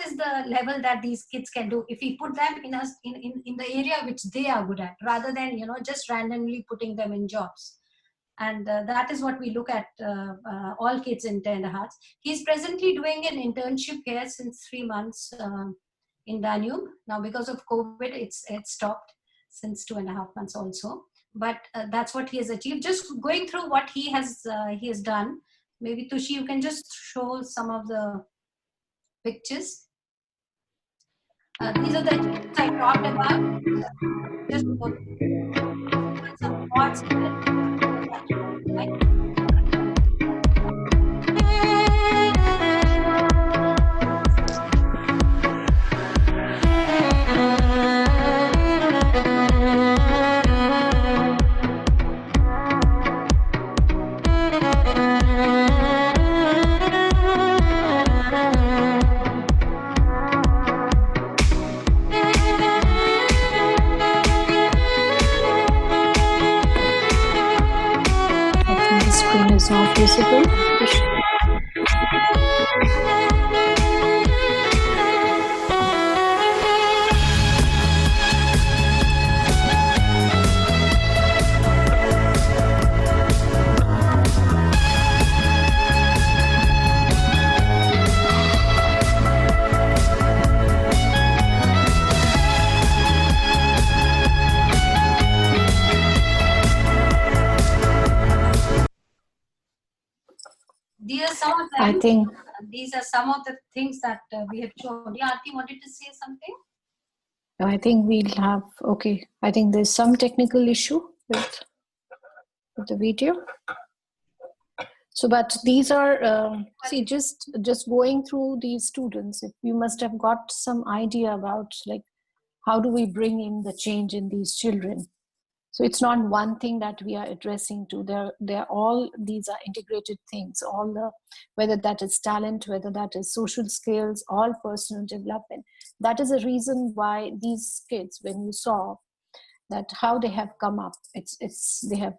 is the level that these kids can do if we put them in the area which they are good at, rather than just randomly putting them in jobs. And that is what we look at all kids in Tender Hearts. He's presently doing an internship here since 3 months in Danube. Now because of COVID, it's stopped since 2.5 months also. But that's what he has achieved. Just going through what he has done. Maybe Tushi, you can just show some of the pictures. These are the things I talked about. Just some thoughts. Is not visible. These are some of them. I think these are some of the things that we have shown. Yeah, Aarti wanted to say something. I think we'll have, okay. I think there's some technical issue with the video. So, but these are, see, just going through these students, if you must have got some idea about like, how do we bring in the change in these children? So it's not one thing that we are addressing to. They're all, these are integrated things, all the, whether that is talent, whether that is social skills, all personal development. That is a reason why these kids, when you saw that how they have come up, they have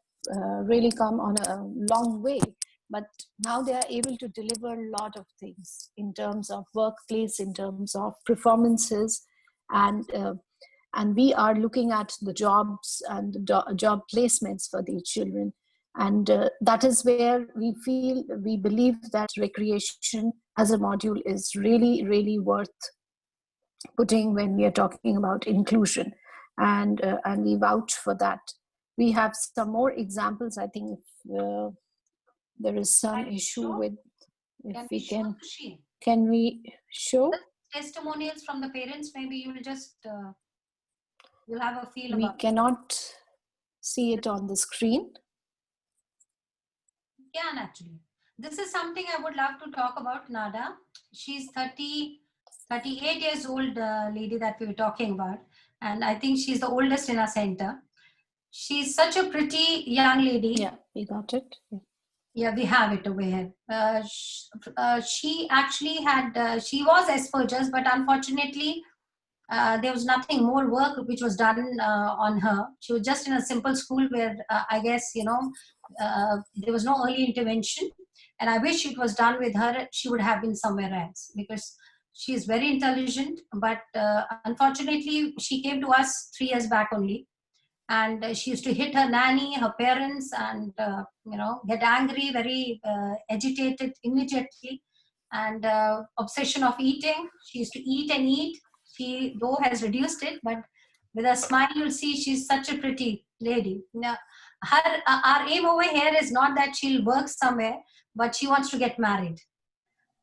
really come on a long way, but now they are able to deliver a lot of things in terms of workplace, in terms of performances, and we are looking at the jobs and the job placements for these children. And that is where we believe that recreation as a module is really, really worth putting when we are talking about inclusion. And we vouch for that. We have some more examples. I think if there is some issue with, if we can, can we show? Testimonials from the parents, maybe you will just, you'll have a feel We about it. cannot see it on the screen. Can actually. This is something I would love to talk about, Nada. She's 38 years old lady that we were talking about. And I think she's the oldest in our center. She's such a pretty young lady. Yeah, we got it. Yeah, we have it over here. She actually had, she was Asperger's, but unfortunately, there was nothing more work which was done on her. She was just in a simple school where I guess, you know, there was no early intervention. And I wish it was done with her, she would have been somewhere else, because she is very intelligent. But unfortunately, she came to us 3 years back only. And she used to hit her nanny, her parents, and you know, get angry, very agitated immediately, and obsession of eating. She used to eat and eat. She though has reduced it, but with a smile, you'll see she's such a pretty lady. Now, our aim over here is not that she'll work somewhere, but she wants to get married.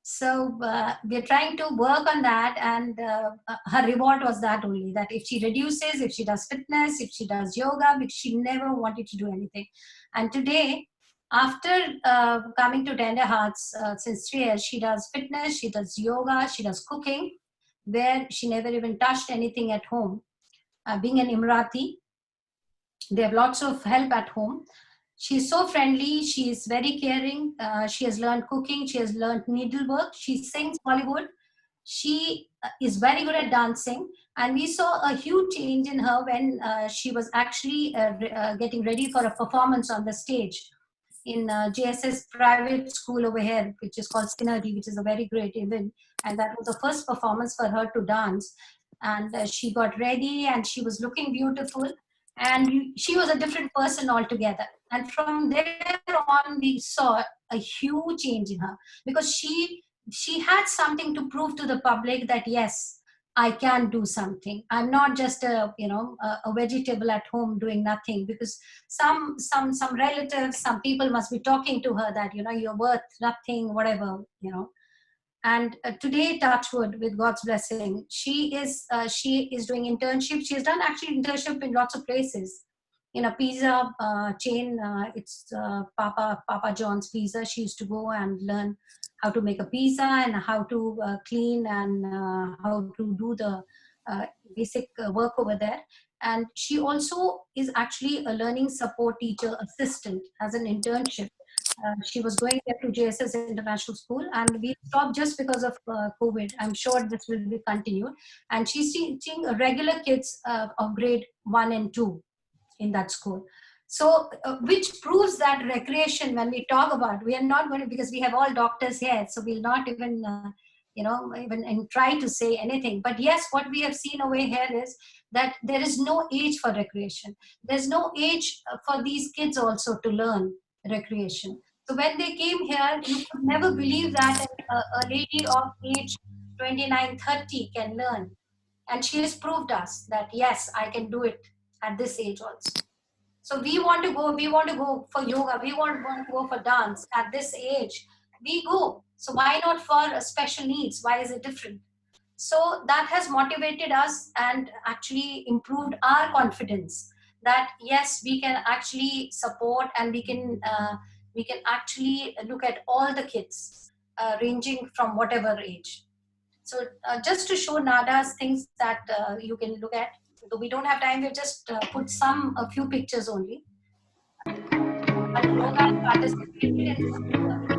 So we're trying to work on that, and her reward was that only, that if she reduces, if she does fitness, if she does yoga, because she never wanted to do anything. And today, after coming to Tender Hearts since 3 years, she does fitness, she does yoga, she does cooking, where she never even touched anything at home. Being an Emirati, they have lots of help at home. She's so friendly. She is very caring. She has learned cooking. She has learned needlework. She sings Bollywood. She is very good at dancing. And we saw a huge change in her when she was actually getting ready for a performance on the stage in JSS private school over here, which is called Synergy, which is a very great event. And that was the first performance for her to dance. And she got ready and she was looking beautiful. And she was a different person altogether. And from there on, we saw a huge change in her, because she had something to prove to the public that, yes, I can do something. I'm not just a vegetable at home doing nothing, because some relatives, some people must be talking to her that, you know, you're worth nothing, whatever, you know. And today, touchwood, with God's blessing, she is doing internship. She has done actually internship in lots of places. In a pizza chain, it's Papa John's Pizza. She used to go and learn how to make a pizza and how to clean and how to do the basic work over there. And she also is actually a learning support teacher assistant as an internship. She was going there to JSS International School, and we stopped just because of COVID. I'm sure this will be continued. And she's teaching regular kids of grade 1 and 2 in that school. So, which proves that recreation, when we talk about, we are not going to, because we have all doctors here, so we'll not even, even try to say anything. But yes, what we have seen over here is that there is no age for recreation. There's no age for these kids also to learn recreation. So when they came here, you could never believe that a lady of age 29, 30 can learn. And she has proved us that, yes, I can do it at this age also. So we want to go for yoga, we want to go for dance at this age, we go. So why not for special needs? Why is it different? So that has motivated us and actually improved our confidence that, yes, we can actually support, and we can actually look at all the kids ranging from whatever age. So just to show Nada's things that you can look at, though we don't have time, we've just put a few pictures only. Yoga participated in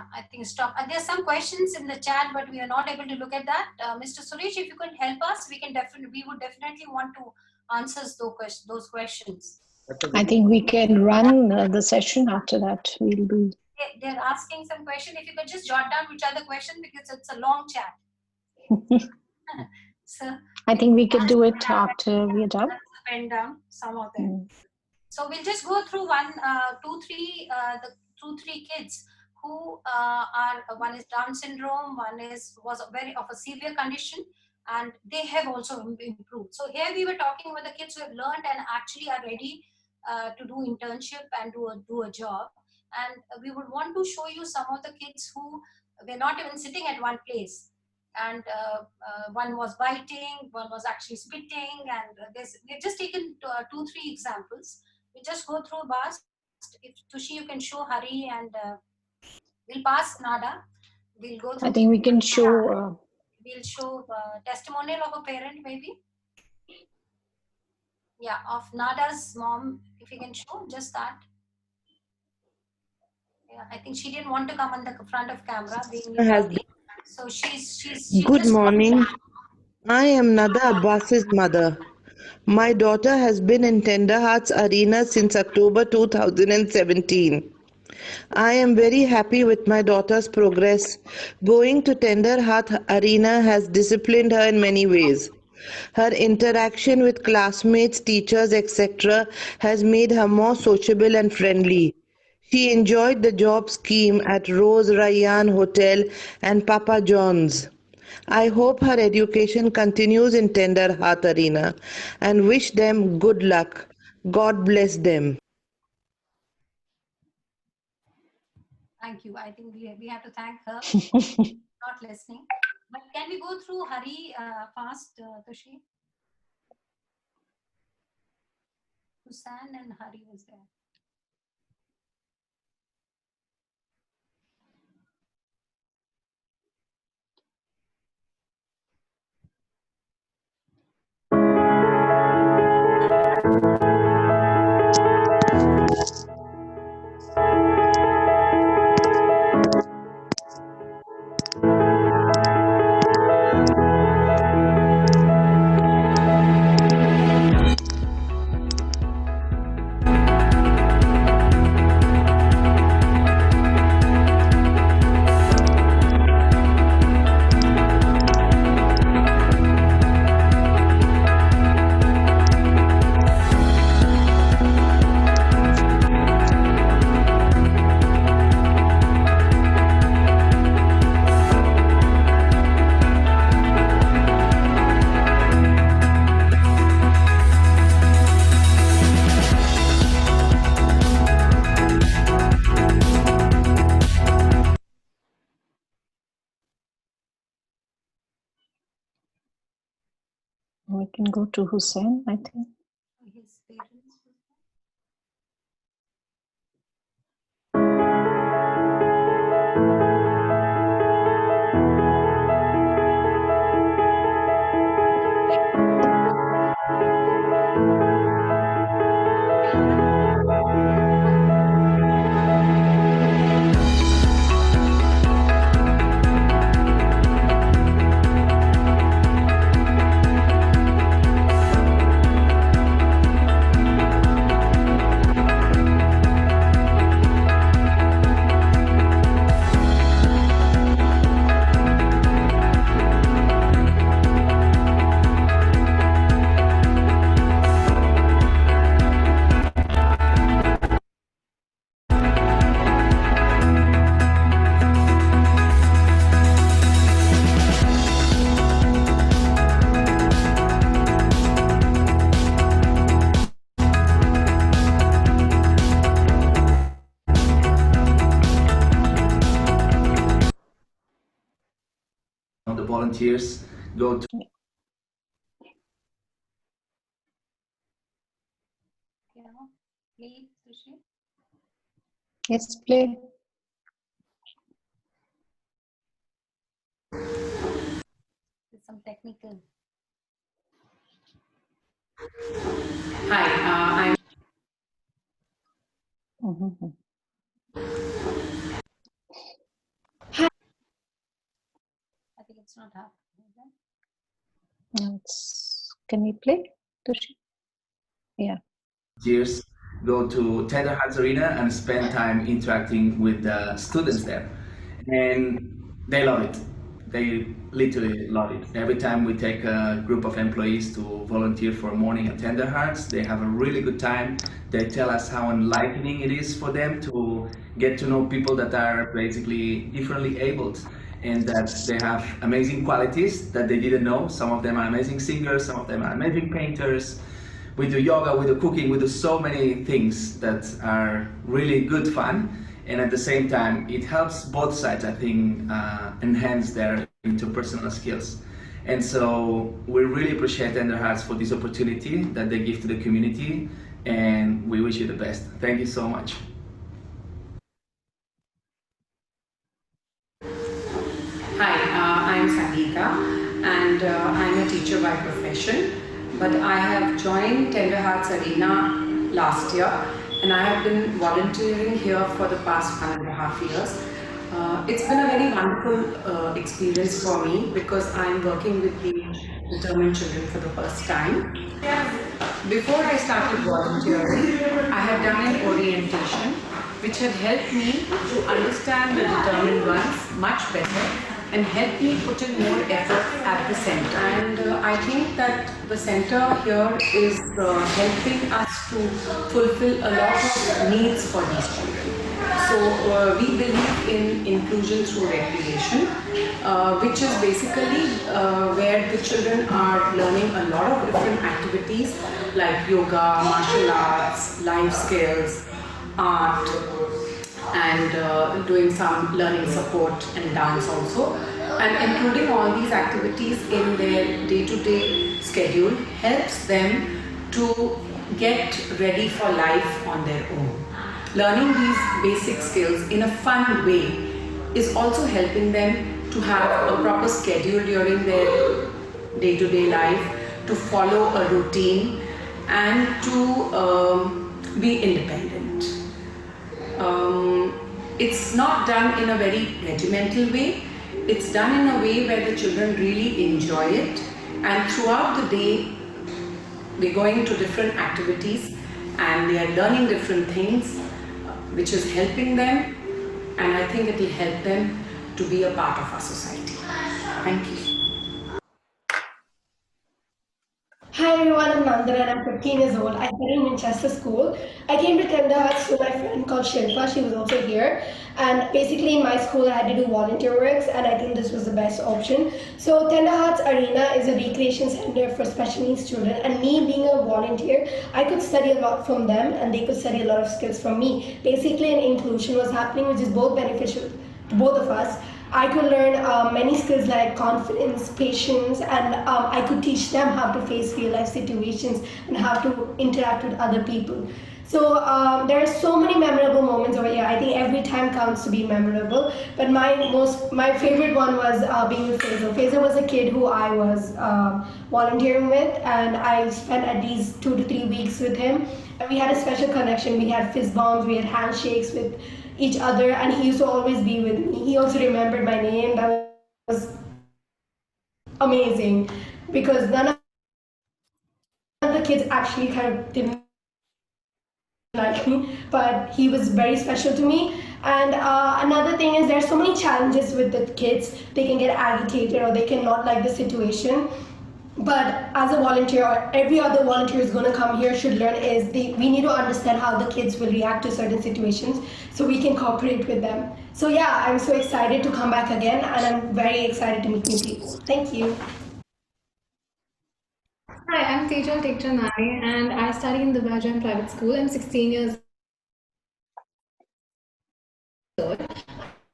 Yeah, I think stop. There's some questions in the chat, but we are not able to look at that. Mr. Suresh, if you could help us, we would definitely want to answer those questions. I think we can run the session after that. We'll be. They're asking some question. If you could just jot down which are the question, because it's a long chat. So I think we could do it after we're done. Pen down some of them. So we'll just go through the 3 kids who one is Down syndrome, was very of a severe condition, and they have also improved. So here we were talking about the kids who have learned and actually are ready to do internship and do a job. And we would want to show you some of the kids who were not even sitting at one place. And one was biting, one was actually spitting, and we've just taken 2-3 examples. We just go through fast. If Tushi, you can show Hari, and we'll pass Nada. We'll go through. I think we can show. We'll show testimonial of a parent, maybe. Yeah, of Nada's mom. If you can show just that. Yeah, I think she didn't want to come on the front of camera. So she's Good morning. I am Nada Abbas's mother. My daughter has been in Tender Hearts Arena since October 2017. I am very happy with my daughter's progress. Going to Tender Heart Arena has disciplined her in many ways. Her interaction with classmates, teachers, etc. has made her more sociable and friendly. She enjoyed the job scheme at Rose Rayyan Hotel and Papa John's. I hope her education continues in Tender Heart Arena and wish them good luck. God bless them. Thank you. I think we have to thank her not listening. But can we go through Hari fast, Tushi? Susan and Hari was there. We can go to Hussein, I think. His parents. The volunteers go to Play, Tushi. Yes, play. There's some technical. Hi, I'm it's not happening. No, can we play? Yeah. Years go to Tender Hearts Arena and spend time interacting with the students there. And they love it. They literally love it. Every time we take a group of employees to volunteer for a morning at Tender Hearts, they have a really good time. They tell us how enlightening it is for them to get to know people that are basically differently abled and that they have amazing qualities that they didn't know. Some of them are amazing singers, some of them are amazing painters. We do yoga, we do cooking, we do so many things that are really good fun. And at the same time, it helps both sides, I think, enhance their interpersonal skills. And so we really appreciate Tender Hearts for this opportunity that they give to the community, and we wish you the best. Thank you so much. Hi, I'm Sangeeta, and I'm a teacher by profession. But I have joined Tender Hearts Arena last year, and I have been volunteering here for the past 1.5 years. It's been a very wonderful experience for me because I'm working with the determined children for the first time. Before I started volunteering, I had done an orientation which had helped me to understand the determined ones much better and help me put in more effort at the center. And I think that the center here is helping us to fulfill a lot of needs for these children. So we believe in inclusion through recreation, which is basically where the children are learning a lot of different activities like yoga, martial arts, life skills, art, and doing some learning support and dance also. And including all these activities in their day-to-day schedule helps them to get ready for life on their own. Learning these basic skills in a fun way is also helping them to have a proper schedule during their day-to-day life, to follow a routine, and to be independent. It's not done in a very regimental way. It's done in a way where the children really enjoy it, and throughout the day we're going to different activities and they are learning different things, which is helping them, and I think it will help them to be a part of our society. Thank you. Hi everyone, I'm Nandana and I'm 15 years old. I study in Manchester School. I came to Tender Hearts through my friend called Shilpa. She was also here. And basically in my school I had to do volunteer works, and I think this was the best option. So Tender Hearts Arena is a recreation center for special needs children, and me being a volunteer, I could study a lot from them and they could study a lot of skills from me. Basically an inclusion was happening, which is both beneficial to both of us. I could learn many skills like confidence, patience, and I could teach them how to face real life situations and how to interact with other people. So there are so many memorable moments over here. I think every time counts to be memorable. But my favorite one was being with Faisal. Faisal was a kid who I was volunteering with, and I spent at least 2 to 3 weeks with him. And we had a special connection. We had fist bumps, we had handshakes with each other, and he used to always be with me. He also remembered my name. That was amazing because none of the kids actually kind of didn't like me, but he was very special to me. And another thing is there's so many challenges with the kids. They can get agitated or they can not like the situation. But as a volunteer, or every other volunteer is going to come here should learn is we need to understand how the kids will react to certain situations so we can cooperate with them. So yeah, I'm so excited to come back again, and I'm very excited to meet new people. Thank you. Hi, I'm Tejal Tekjanani, and I study in the Bajan Private School. I'm 16 years old.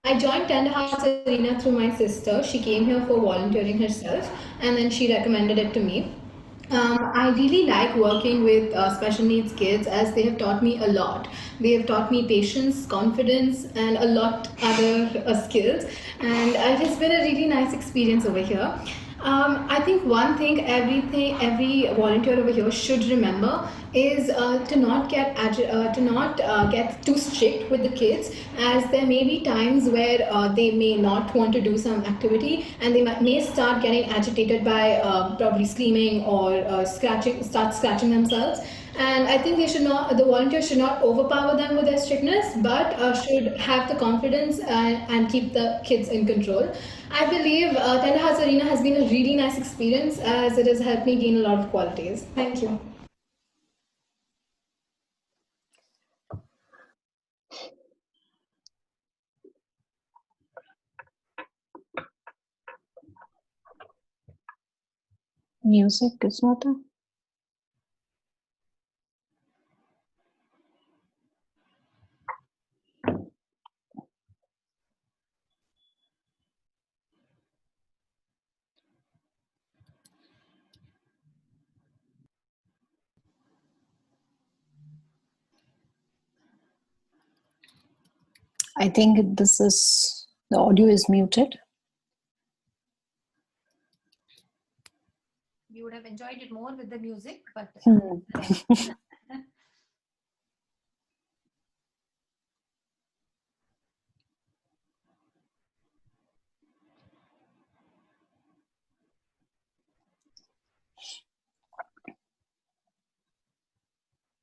I joined Tender Hearts Arena through my sister. She came here for volunteering herself, and then she recommended it to me. I really like working with special needs kids as they have taught me a lot. They have taught me patience, confidence, and a lot other skills. And it has been a really nice experience over here. I think one thing every volunteer over here should remember is to not get too strict with the kids, as there may be times where they may not want to do some activity and they may start getting agitated by probably screaming or start scratching themselves. And I think the volunteers should not overpower them with their strictness, but should have the confidence and keep the kids in control. I believe Tender Hearts Arena has been a really nice experience, as it has helped me gain a lot of qualities. Thank you. Music is not a... I think the audio is muted. You would have enjoyed it more with the music, but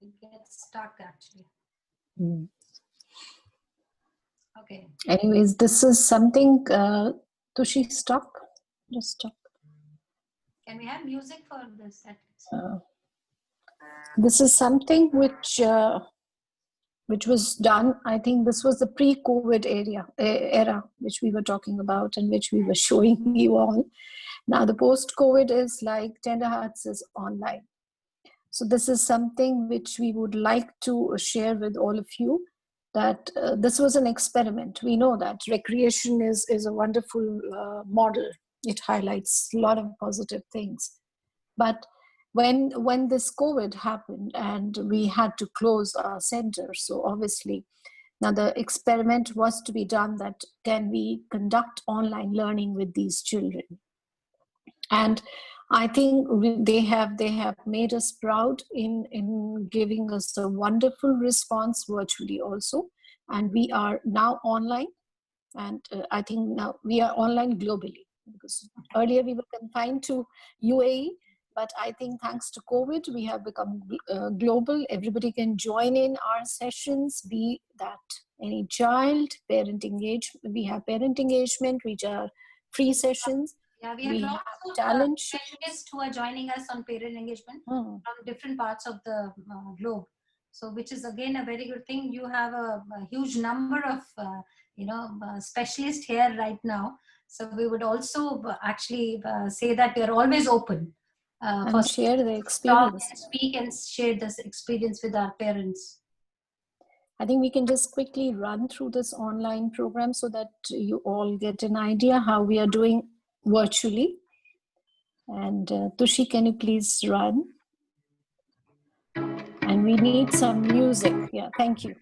it gets stuck actually. Okay. Anyways, this is something, Tushi, stop. Just stop. Can we have music for this? This is something which was done. I think this was the pre-COVID era, which we were talking about and which we were showing you all. Now the post-COVID is like Tender Hearts is online. So this is something which we would like to share with all of you, that this was an experiment. We know that recreation is a wonderful model. It highlights a lot of positive things. But when this COVID happened and we had to close our center, so obviously now the experiment was to be done, that can we conduct online learning with these children? And I think they have made us proud in giving us a wonderful response virtually also. And we are now online, and I think now we are online globally, because earlier we were confined to UAE, but I think thanks to COVID, we have become global. Everybody can join in our sessions, be that any child, parent engagement. We have parent engagement, which are free sessions. Yeah, we have lots of talent specialists who are joining us on parent engagement from different parts of the globe. So, which is again a very good thing. You have a huge number of specialists here right now. So we would also actually say that we are always open and share the experience. Speak and share this experience with our parents. I think we can just quickly run through this online program so that you all get an idea how we are doing virtually. And Tushi, can you please run? And we need some music. Yeah, thank you.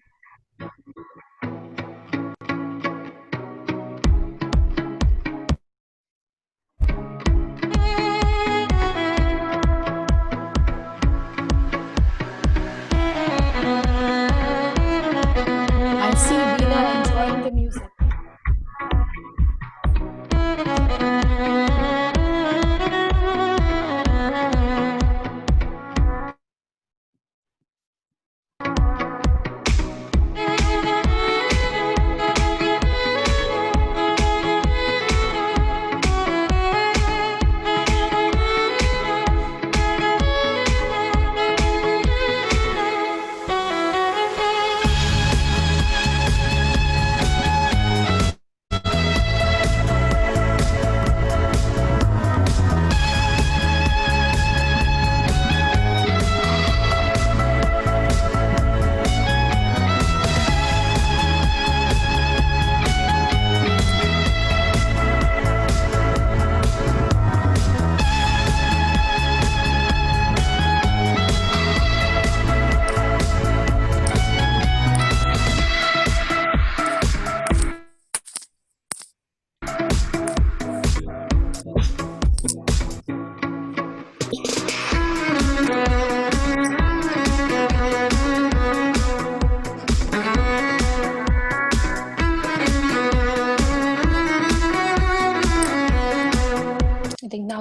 I see Veena enjoying the music.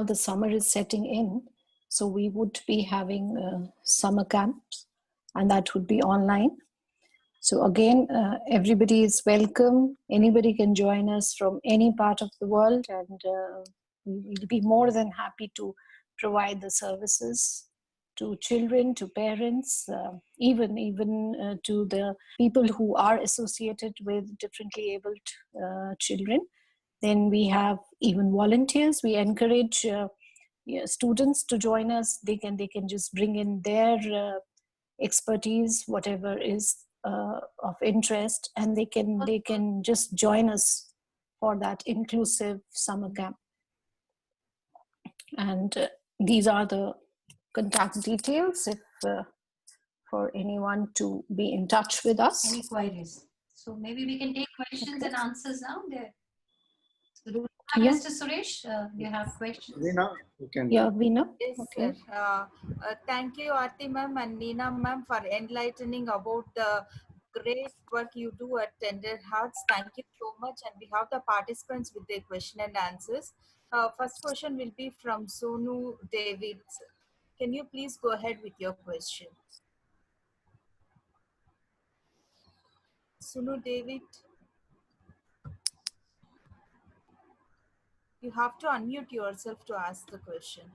now the summer is setting in, so we would be having summer camps, and that would be online. So again, everybody is welcome. Anybody can join us from any part of the world, and we will be more than happy to provide the services to children, to parents, even to the people who are associated with differently abled children. Then we have even volunteers. We encourage students to join us. They can just bring in their expertise, whatever is of interest, and they can just join us for that inclusive summer camp. And these are the contact details if for anyone to be in touch with us. Any queries? So maybe we can take questions and answers now. There. So do you have, Mr. Suresh, you have questions? Veena, you can. Yeah, Veena. Yes, Okay. sir. Thank you, Aarti ma'am and Neena ma'am, for enlightening about the great work you do at Tender Hearts. Thank you so much. And we have the participants with their question and answers. First question will be from Sonu David. Can you please go ahead with your question? Sonu David. You have to unmute yourself to ask the question.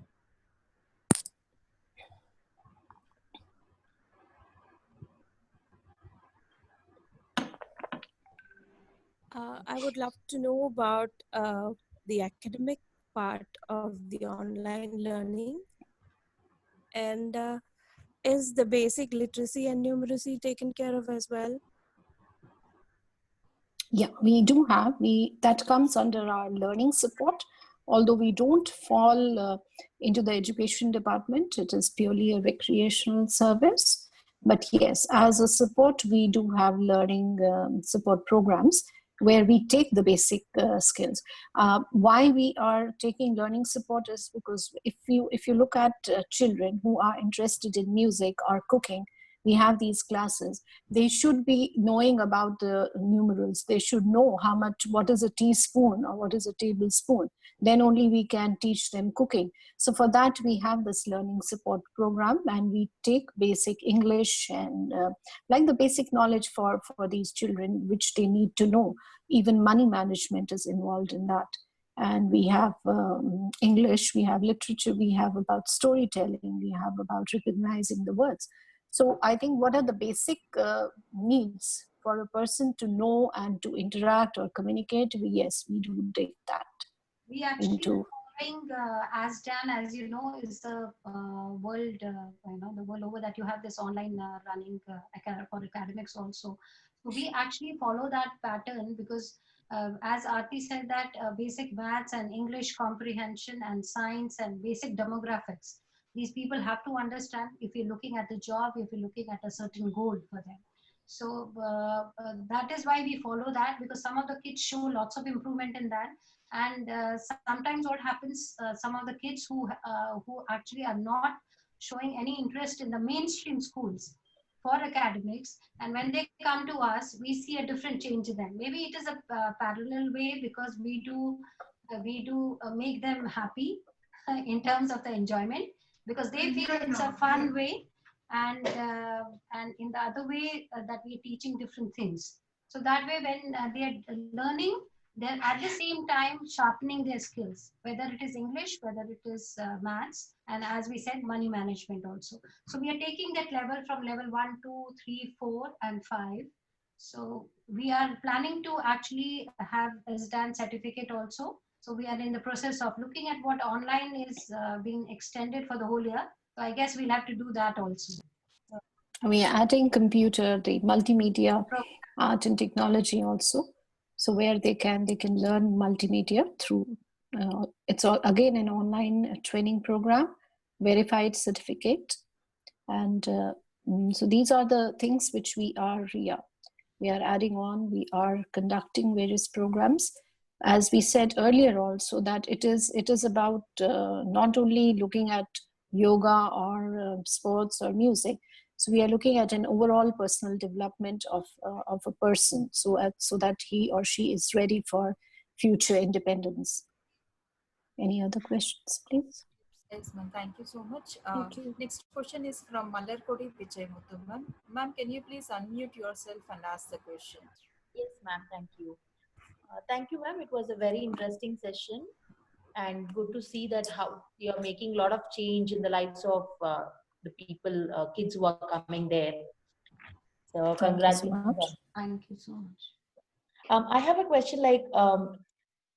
I would love to know about the academic part of the online learning, and is the basic literacy and numeracy taken care of as well? Yeah, we do have, that comes under our learning support. Although we don't fall into the education department, it is purely a recreational service. But yes, as a support, we do have learning support programs where we take the basic skills. Why we are taking learning support is because if you look at children who are interested in music or cooking, we have these classes. They should be knowing about the numerals. They should know what is a teaspoon or what is a tablespoon. Then only we can teach them cooking. So for that, we have this learning support program, and we take basic English and like the basic knowledge for these children, which they need to know. Even money management is involved in that. And we have English, we have literature, we have about storytelling, we have about recognizing the words. So I think what are the basic needs for a person to know and to interact or communicate? Yes, we do take that. We actually following ASDAN, as you know, is the world, the world over that you have this online running for academics also. So we actually follow that pattern because as Aarti said that basic maths and English comprehension and science and basic demographics, these people have to understand if you're looking at a job, if you're looking at a certain goal for them. So that is why we follow that, because some of the kids show lots of improvement in that. And sometimes what happens, some of the kids who actually are not showing any interest in the mainstream schools for academics, and when they come to us, we see a different change in them. Maybe it is a parallel way, because we do make them happy in terms of the enjoyment, because they feel it's a fun way, and in the other way that we're teaching different things. So that way, when they're learning, they're at the same time sharpening their skills, whether it is English, whether it is maths, and as we said, money management also. So we are taking that level from level 1, 2, 3, 4, and 5. So we are planning to actually have ASDAN certificate also. So we are in the process of looking at what online is being extended for the whole year. So I guess we'll have to do that also. We are adding computer, the multimedia, art and technology also. So where they can learn multimedia through, it's all again an online training program, verified certificate. And so these are the things which we are adding on. We are conducting various programs. As we said earlier also, that it is about not only looking at yoga or sports or music. So we are looking at an overall personal development of a person, so that he or she is ready for future independence. Any other questions, please? Yes, ma'am. Thank you so much. Thank you. Next question is from Mallarkodi Vijayamuthu, ma'am. Ma'am, can you please unmute yourself and ask the question? Yes, ma'am. Thank you. Thank you, ma'am. It was a very interesting session and good to see that how you're making a lot of change in the lives of the people, kids who are coming there. So congratulations. Thank you so much. I have a question like,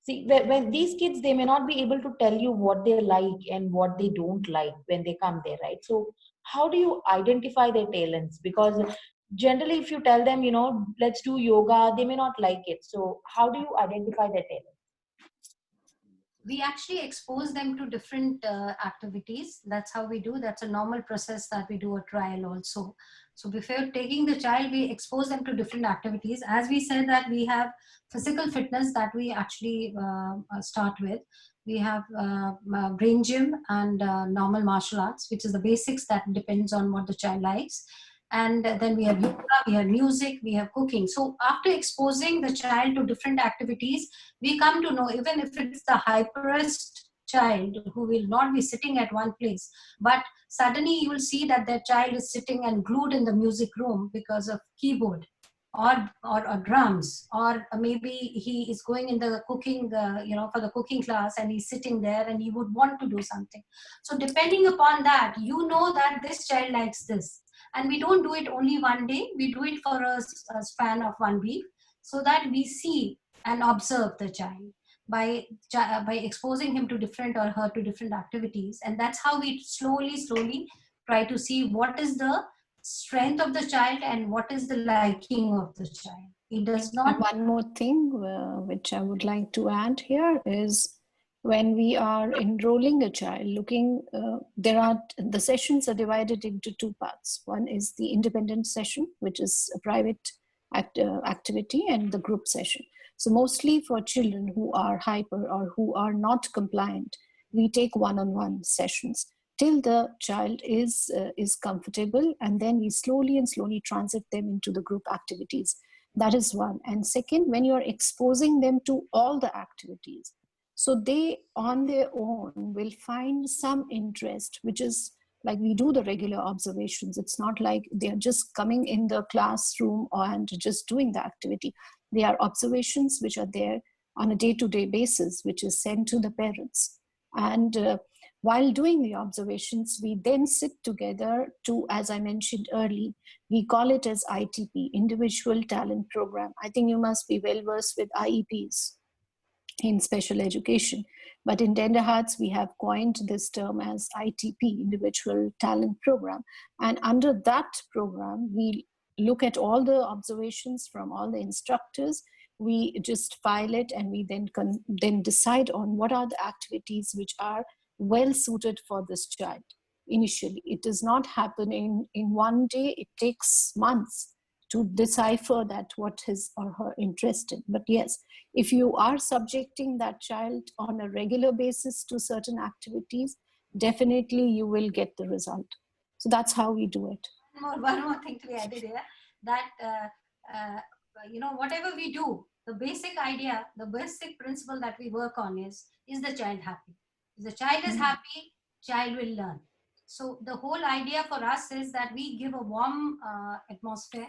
see, when these kids, they may not be able to tell you what they like and what they don't like when they come there, right? So how do you identify their talents? Because generally, if you tell them, you know, let's do yoga, they may not like it. So how do you identify their talents? We actually expose them to different activities. That's how we do. That's a normal process that we do a trial also. So before taking the child, we expose them to different activities. As we said that we have physical fitness that we actually start with. We have brain gym and normal martial arts, which is the basics that depends on what the child likes. And then we have yoga, we have music, we have cooking. So after exposing the child to different activities, we come to know, even if it's the hyperest child who will not be sitting at one place, but suddenly you will see that their child is sitting and glued in the music room because of keyboard or drums, or maybe he is going in the cooking, for the cooking class, and he's sitting there and he would want to do something. So depending upon that, you know that this child likes this. And we don't do it only one day, we do it for a span of 1 week, so that we see and observe the child by exposing him to different or her to different activities. And that's how we slowly try to see what is the strength of the child and what is the liking of the child. It does not. And one more thing which I would like to add here is, when we are enrolling a child, the sessions are divided into two parts. One is the independent session, which is a private activity, and the group session. So mostly for children who are hyper or who are not compliant, we take one-on-one sessions till the child is comfortable, and then we slowly transit them into the group activities. That is one. And second, when you are exposing them to all the activities, so they on their own will find some interest, which is like we do the regular observations. It's not like they're just coming in the classroom and just doing the activity. They are observations which are there on a day-to-day basis, which is sent to the parents. And while doing the observations, we then sit together to, as I mentioned earlier, we call it as ITP, Individual Talent Program. I think you must be well versed with IEPs in special education. But in Tender Hearts, we have coined this term as ITP, Individual Talent Program. And under that program, we look at all the observations from all the instructors. We just file it, and we then decide on what are the activities which are well suited for this child. Initially, it does not happen in one day. It takes months to decipher that what his or her interest in. But yes, if you are subjecting that child on a regular basis to certain activities, definitely you will get the result. So that's how we do it. One more thing to be added here, that whatever we do, the basic idea, the basic principle that we work on is the child happy? If the child is happy, child will learn. So the whole idea for us is that we give a warm atmosphere.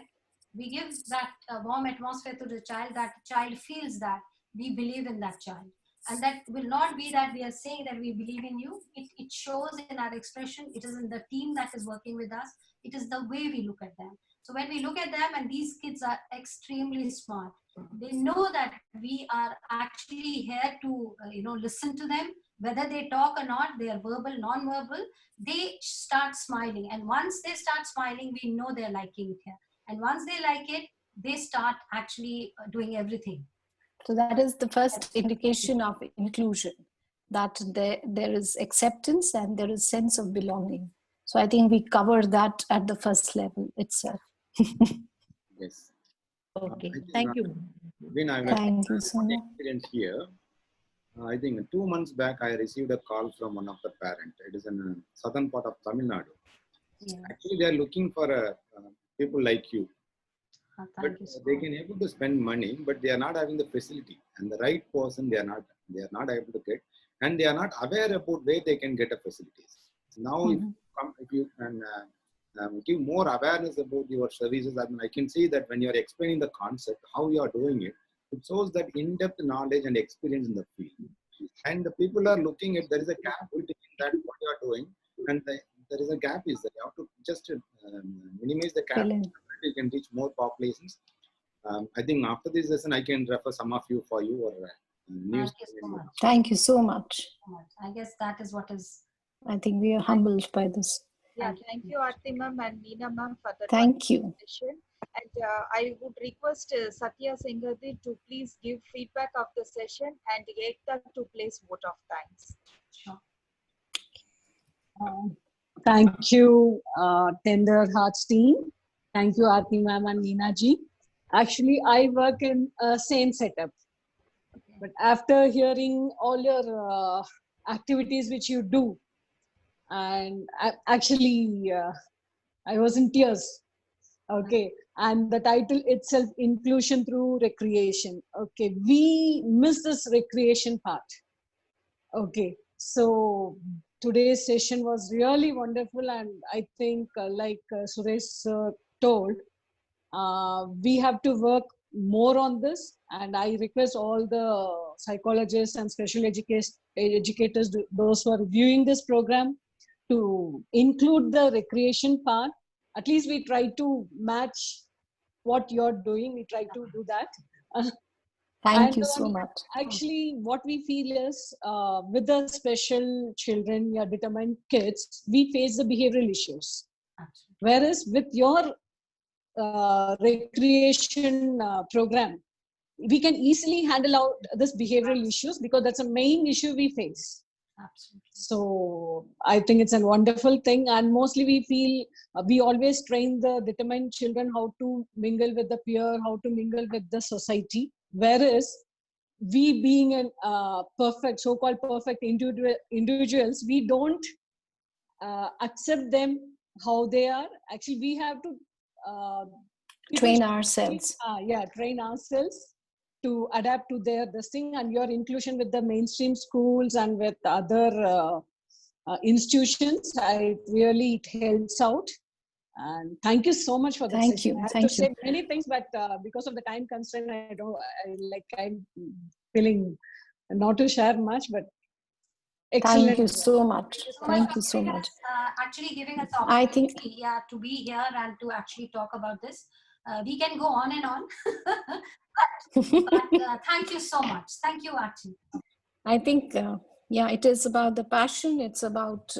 We give that warm atmosphere to the child, that child feels that we believe in that child. And that will not be that we are saying that we believe in you. It shows in our expression. It is in the team that is working with us. It is the way we look at them. So when we look at them, and these kids are extremely smart, they know that we are actually here to listen to them. Whether they talk or not, they are verbal, non-verbal, they start smiling. And once they start smiling, we know they're liking it here. And once they like it, they start actually doing everything. So that is the first indication of inclusion, that there is acceptance and there is sense of belonging. So I think we cover that at the first level itself. Yes. Okay, thank you. Thank you so much. Experience here. I think 2 months back, I received a call from one of the parents. It is in the southern part of Tamil Nadu. Yeah. Actually, they are looking for people like you. But they can able to spend money, but they are not having the facility and the right person. They are not able to get. and they are not aware about where they can get a facilities. Now, if you can give more awareness about your services, I mean, I can see that when you are explaining the concept, how you are doing it, it shows that in-depth knowledge and experience in the field. And the people are looking at, there is a gap between that what you are doing, and there is a gap is there. You have to just minimize the gap. You can reach more populations. I think after this session, I can refer some of you for your news. Thank you so much. Thank you so much. I guess that is what is. I think we are humbled by this. Yeah, thank you, Aarti ma'am and Neena ma'am for the Thank you. session. And I would request Satya Singhati to please give feedback of the session and Ekta to place vote of thanks. Sure. Thank you, Tender Hearts team. Thank you, Aarti ma'am and Neena ji. Actually, I work in same setup. But after hearing all your activities which you do, and actually, I was in tears. Okay, and the title itself, Inclusion Through Recreation. Okay, we miss this recreation part. Okay, so today's session was really wonderful, and I think like Suresh told, we have to work more on this, and I request all the psychologists and special educators, those who are viewing this program, to include the recreation part. At least we try to match what you're doing. We try to do that. Thank you so much. Actually, what we feel is with the special children, your determined kids, we face the behavioral issues. Whereas with your recreation program, we can easily handle out this behavioral issues, because that's a main issue we face. Absolutely. So I think it's a wonderful thing, and mostly we feel we always train the determined children how to mingle with the peer, how to mingle with the society. Whereas we being a perfect, so-called perfect individuals, we don't accept them how they are. Actually, we have to train ourselves. Train ourselves to adapt to this thing. And your inclusion with the mainstream schools and with other institutions, it helps out. And thank you so much for this. Thank you. I have Thank to you. say many things, but because of the time constraint, I'm feeling not to share much, but excellent. Thank you so much. Thank you so much. Actually giving us I think to be here and to actually talk about this. We can go on and on, but thank you so much. Thank you, Aarti. I think it is about the passion. It's about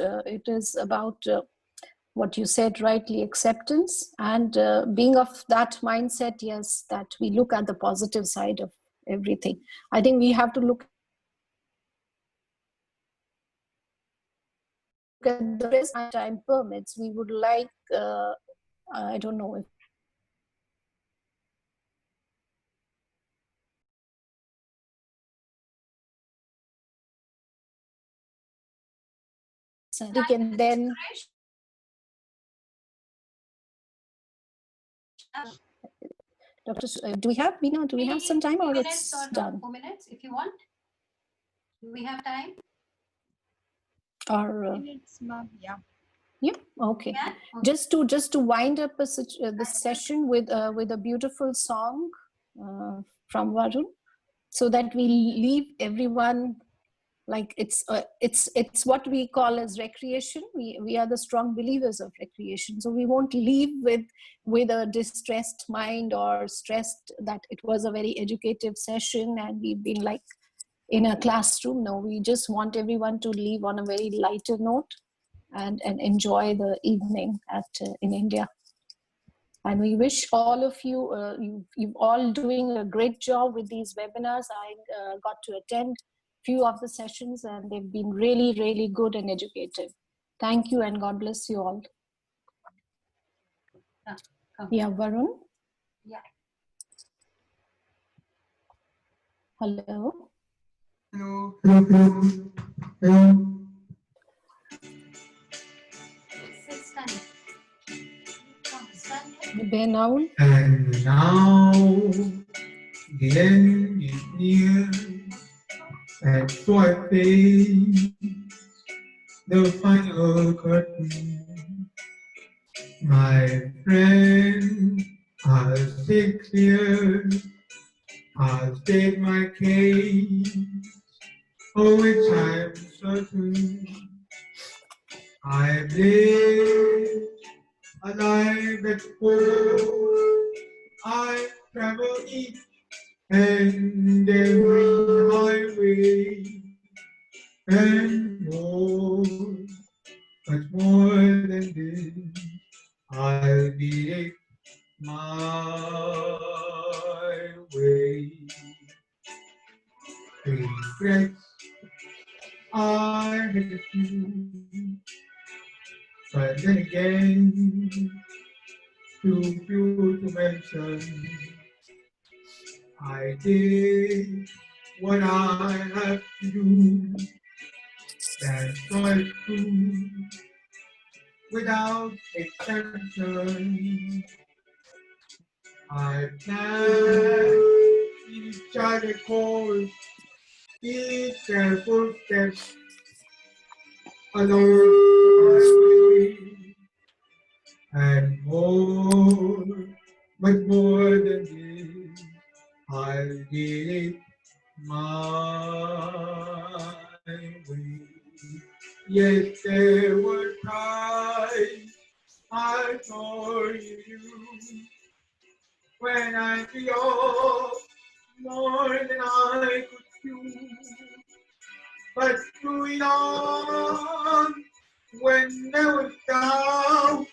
what you said rightly, acceptance, and being of that mindset. Yes, that we look at the positive side of everything. I think we have to look at the rest time permits. We would like, I don't know if we can then Dr. Do we have, Meena, do we have some time, or it's done? 4 minutes if you want. Do we have time? Or Minutes, ma'am. Yeah. yeah, okay. Just to wind up this session with a beautiful song from Varun, so that we leave everyone like it's what we call as recreation. We are the strong believers of recreation, so we won't leave with a distressed mind or stressed that it was a very educative session and we've been like in a classroom. No, we just want everyone to leave on a very lighter note and enjoy the evening in India. And we wish all of you, you've all doing a great job with these webinars. I got to attend few of the sessions and they've been really, really good and educative. Thank you and God bless you all. Yeah, Varun? Yeah. Hello? Benaul? And now the end is near, And so I face the final curtain. My friend, I'll stay clear. I'll state my case, for which I'm certain. I've lived a life that's full. I travel each and every highway and more, much more than this. I'll be it my way. Regrets I had a few, but then again, too few to mention. I did what I have to do, that's all true, without exception. I planned each other course, each careful step along my way, and more, much more than this, I'll get it my way. Yes, there were times I saw you when I feel more than I could do. But through it all, when there was doubt,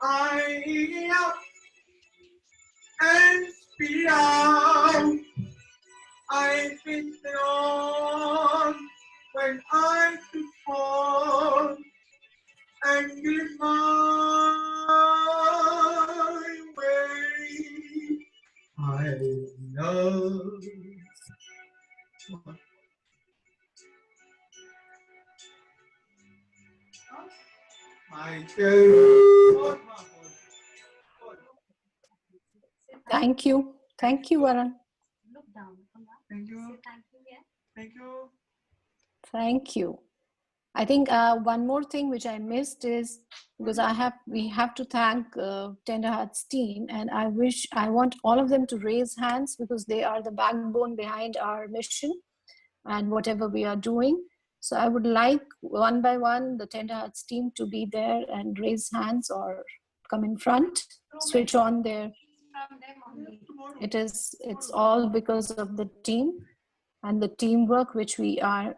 I eat up and spit out. I faced it on when I could fall and give my way. I love myself. Thank you. Thank you, Varun. Thank you. Thank you. Thank you. I think one more thing which I missed is because we have to thank Tender Hearts team, and I want all of them to raise hands because they are the backbone behind our mission and whatever we are doing. So I would like one by one the Tender Hearts team to be there and raise hands or come in front, switch on their. It's all because of the team and the teamwork which we are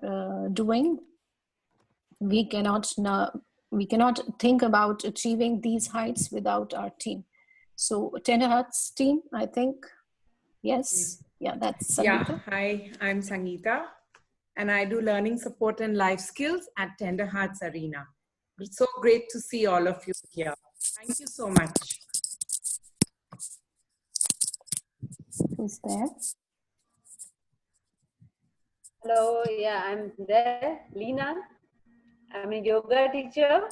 doing. We cannot think about achieving these heights without our team. So Tender Hearts team, I think, yes, yeah, that's Sangeeta. Yeah, hi, I'm Sangeeta, and I do learning support and life skills at Tender Hearts Arena. It's so great to see all of you here. Thank you so much. Who's there? Hello, yeah, I'm there, Leena. I'm a yoga teacher,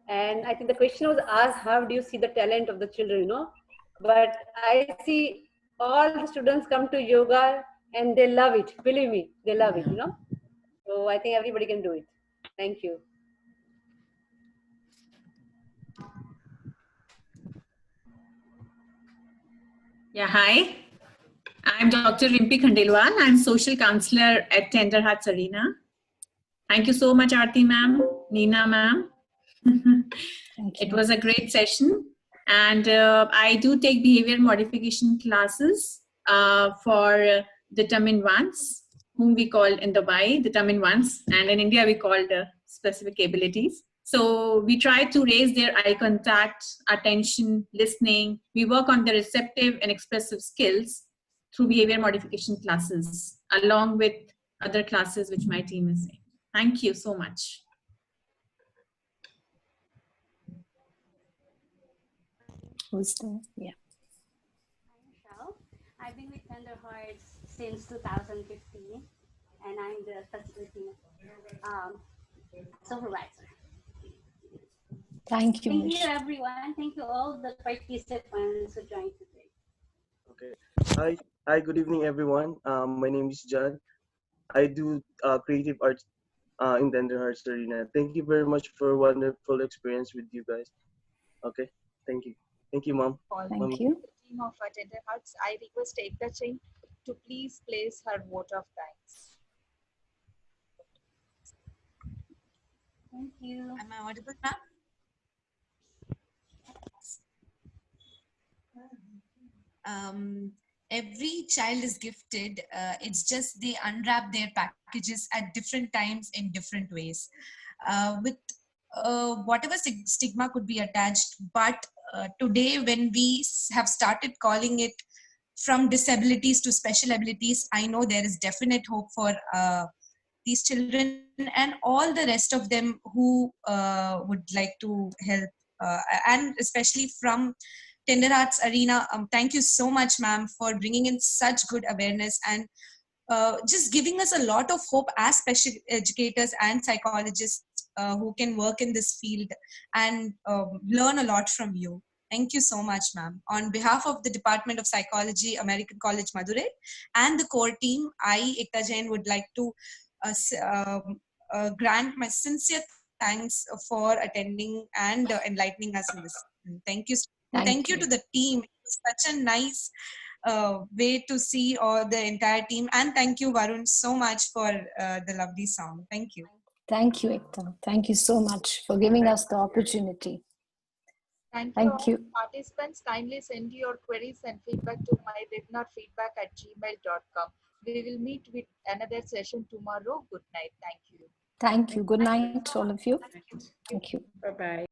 and I think the question was asked, how do you see the talent of the children, you know? But I see all the students come to yoga and they love it. Believe me, they love it, you know? So I think everybody can do it. Thank you. Yeah, hi. I'm Dr. Rimpi Khandelwal. I'm social counselor at Tender Hearts Arena. Thank you so much, Aarti ma'am, Neena ma'am. It was a great session. And I do take behavior modification classes for determined ones, whom we call in Dubai determined ones. And in India, we call the specific abilities. So we try to raise their eye contact, attention, listening. We work on their receptive and expressive skills through behavior modification classes, along with other classes which my team is in. Thank you so much. Who's there? Yeah. I've been with Tender Hearts since 2015, and I'm the facility supervisor. Thank you. Thank you, everyone. Thank you all the participants who joined today. Okay. Hi, good evening, everyone. My name is John. I do creative arts in Tender Hearts Arena. Thank you very much for a wonderful experience with you guys. Okay, thank you. Thank you, Mom. Thank you. The team of Tender Hearts, I request Ekta Jain to please place her vote of thanks. Thank you. Am I audible, ma'am? Every child is gifted. It's just they unwrap their packages at different times in different ways. With whatever stigma could be attached, but today when we have started calling it from disabilities to special abilities, I know there is definite hope for these children and all the rest of them who would like to help, and especially from Tender Hearts Arena. Thank you so much, ma'am, for bringing in such good awareness and just giving us a lot of hope as special educators and psychologists who can work in this field and learn a lot from you. Thank you so much, ma'am. On behalf of the Department of Psychology, American College, Madurai, and the core team, I, Ekta Jain, would like to grant my sincere thanks for attending and enlightening us in this. Thank you. Thank you to the team. It was such a nice way to see all the entire team. And thank you, Varun, so much for the lovely song. Thank you. Thank you, Ekta. Thank you so much for giving us the opportunity. Thank you. Participants, kindly send your queries and feedback to mywebinarfeedback@gmail.com. We will meet with another session tomorrow. Good night. Thank you. Thank you. Good night, all of you. Thank you. Bye-bye.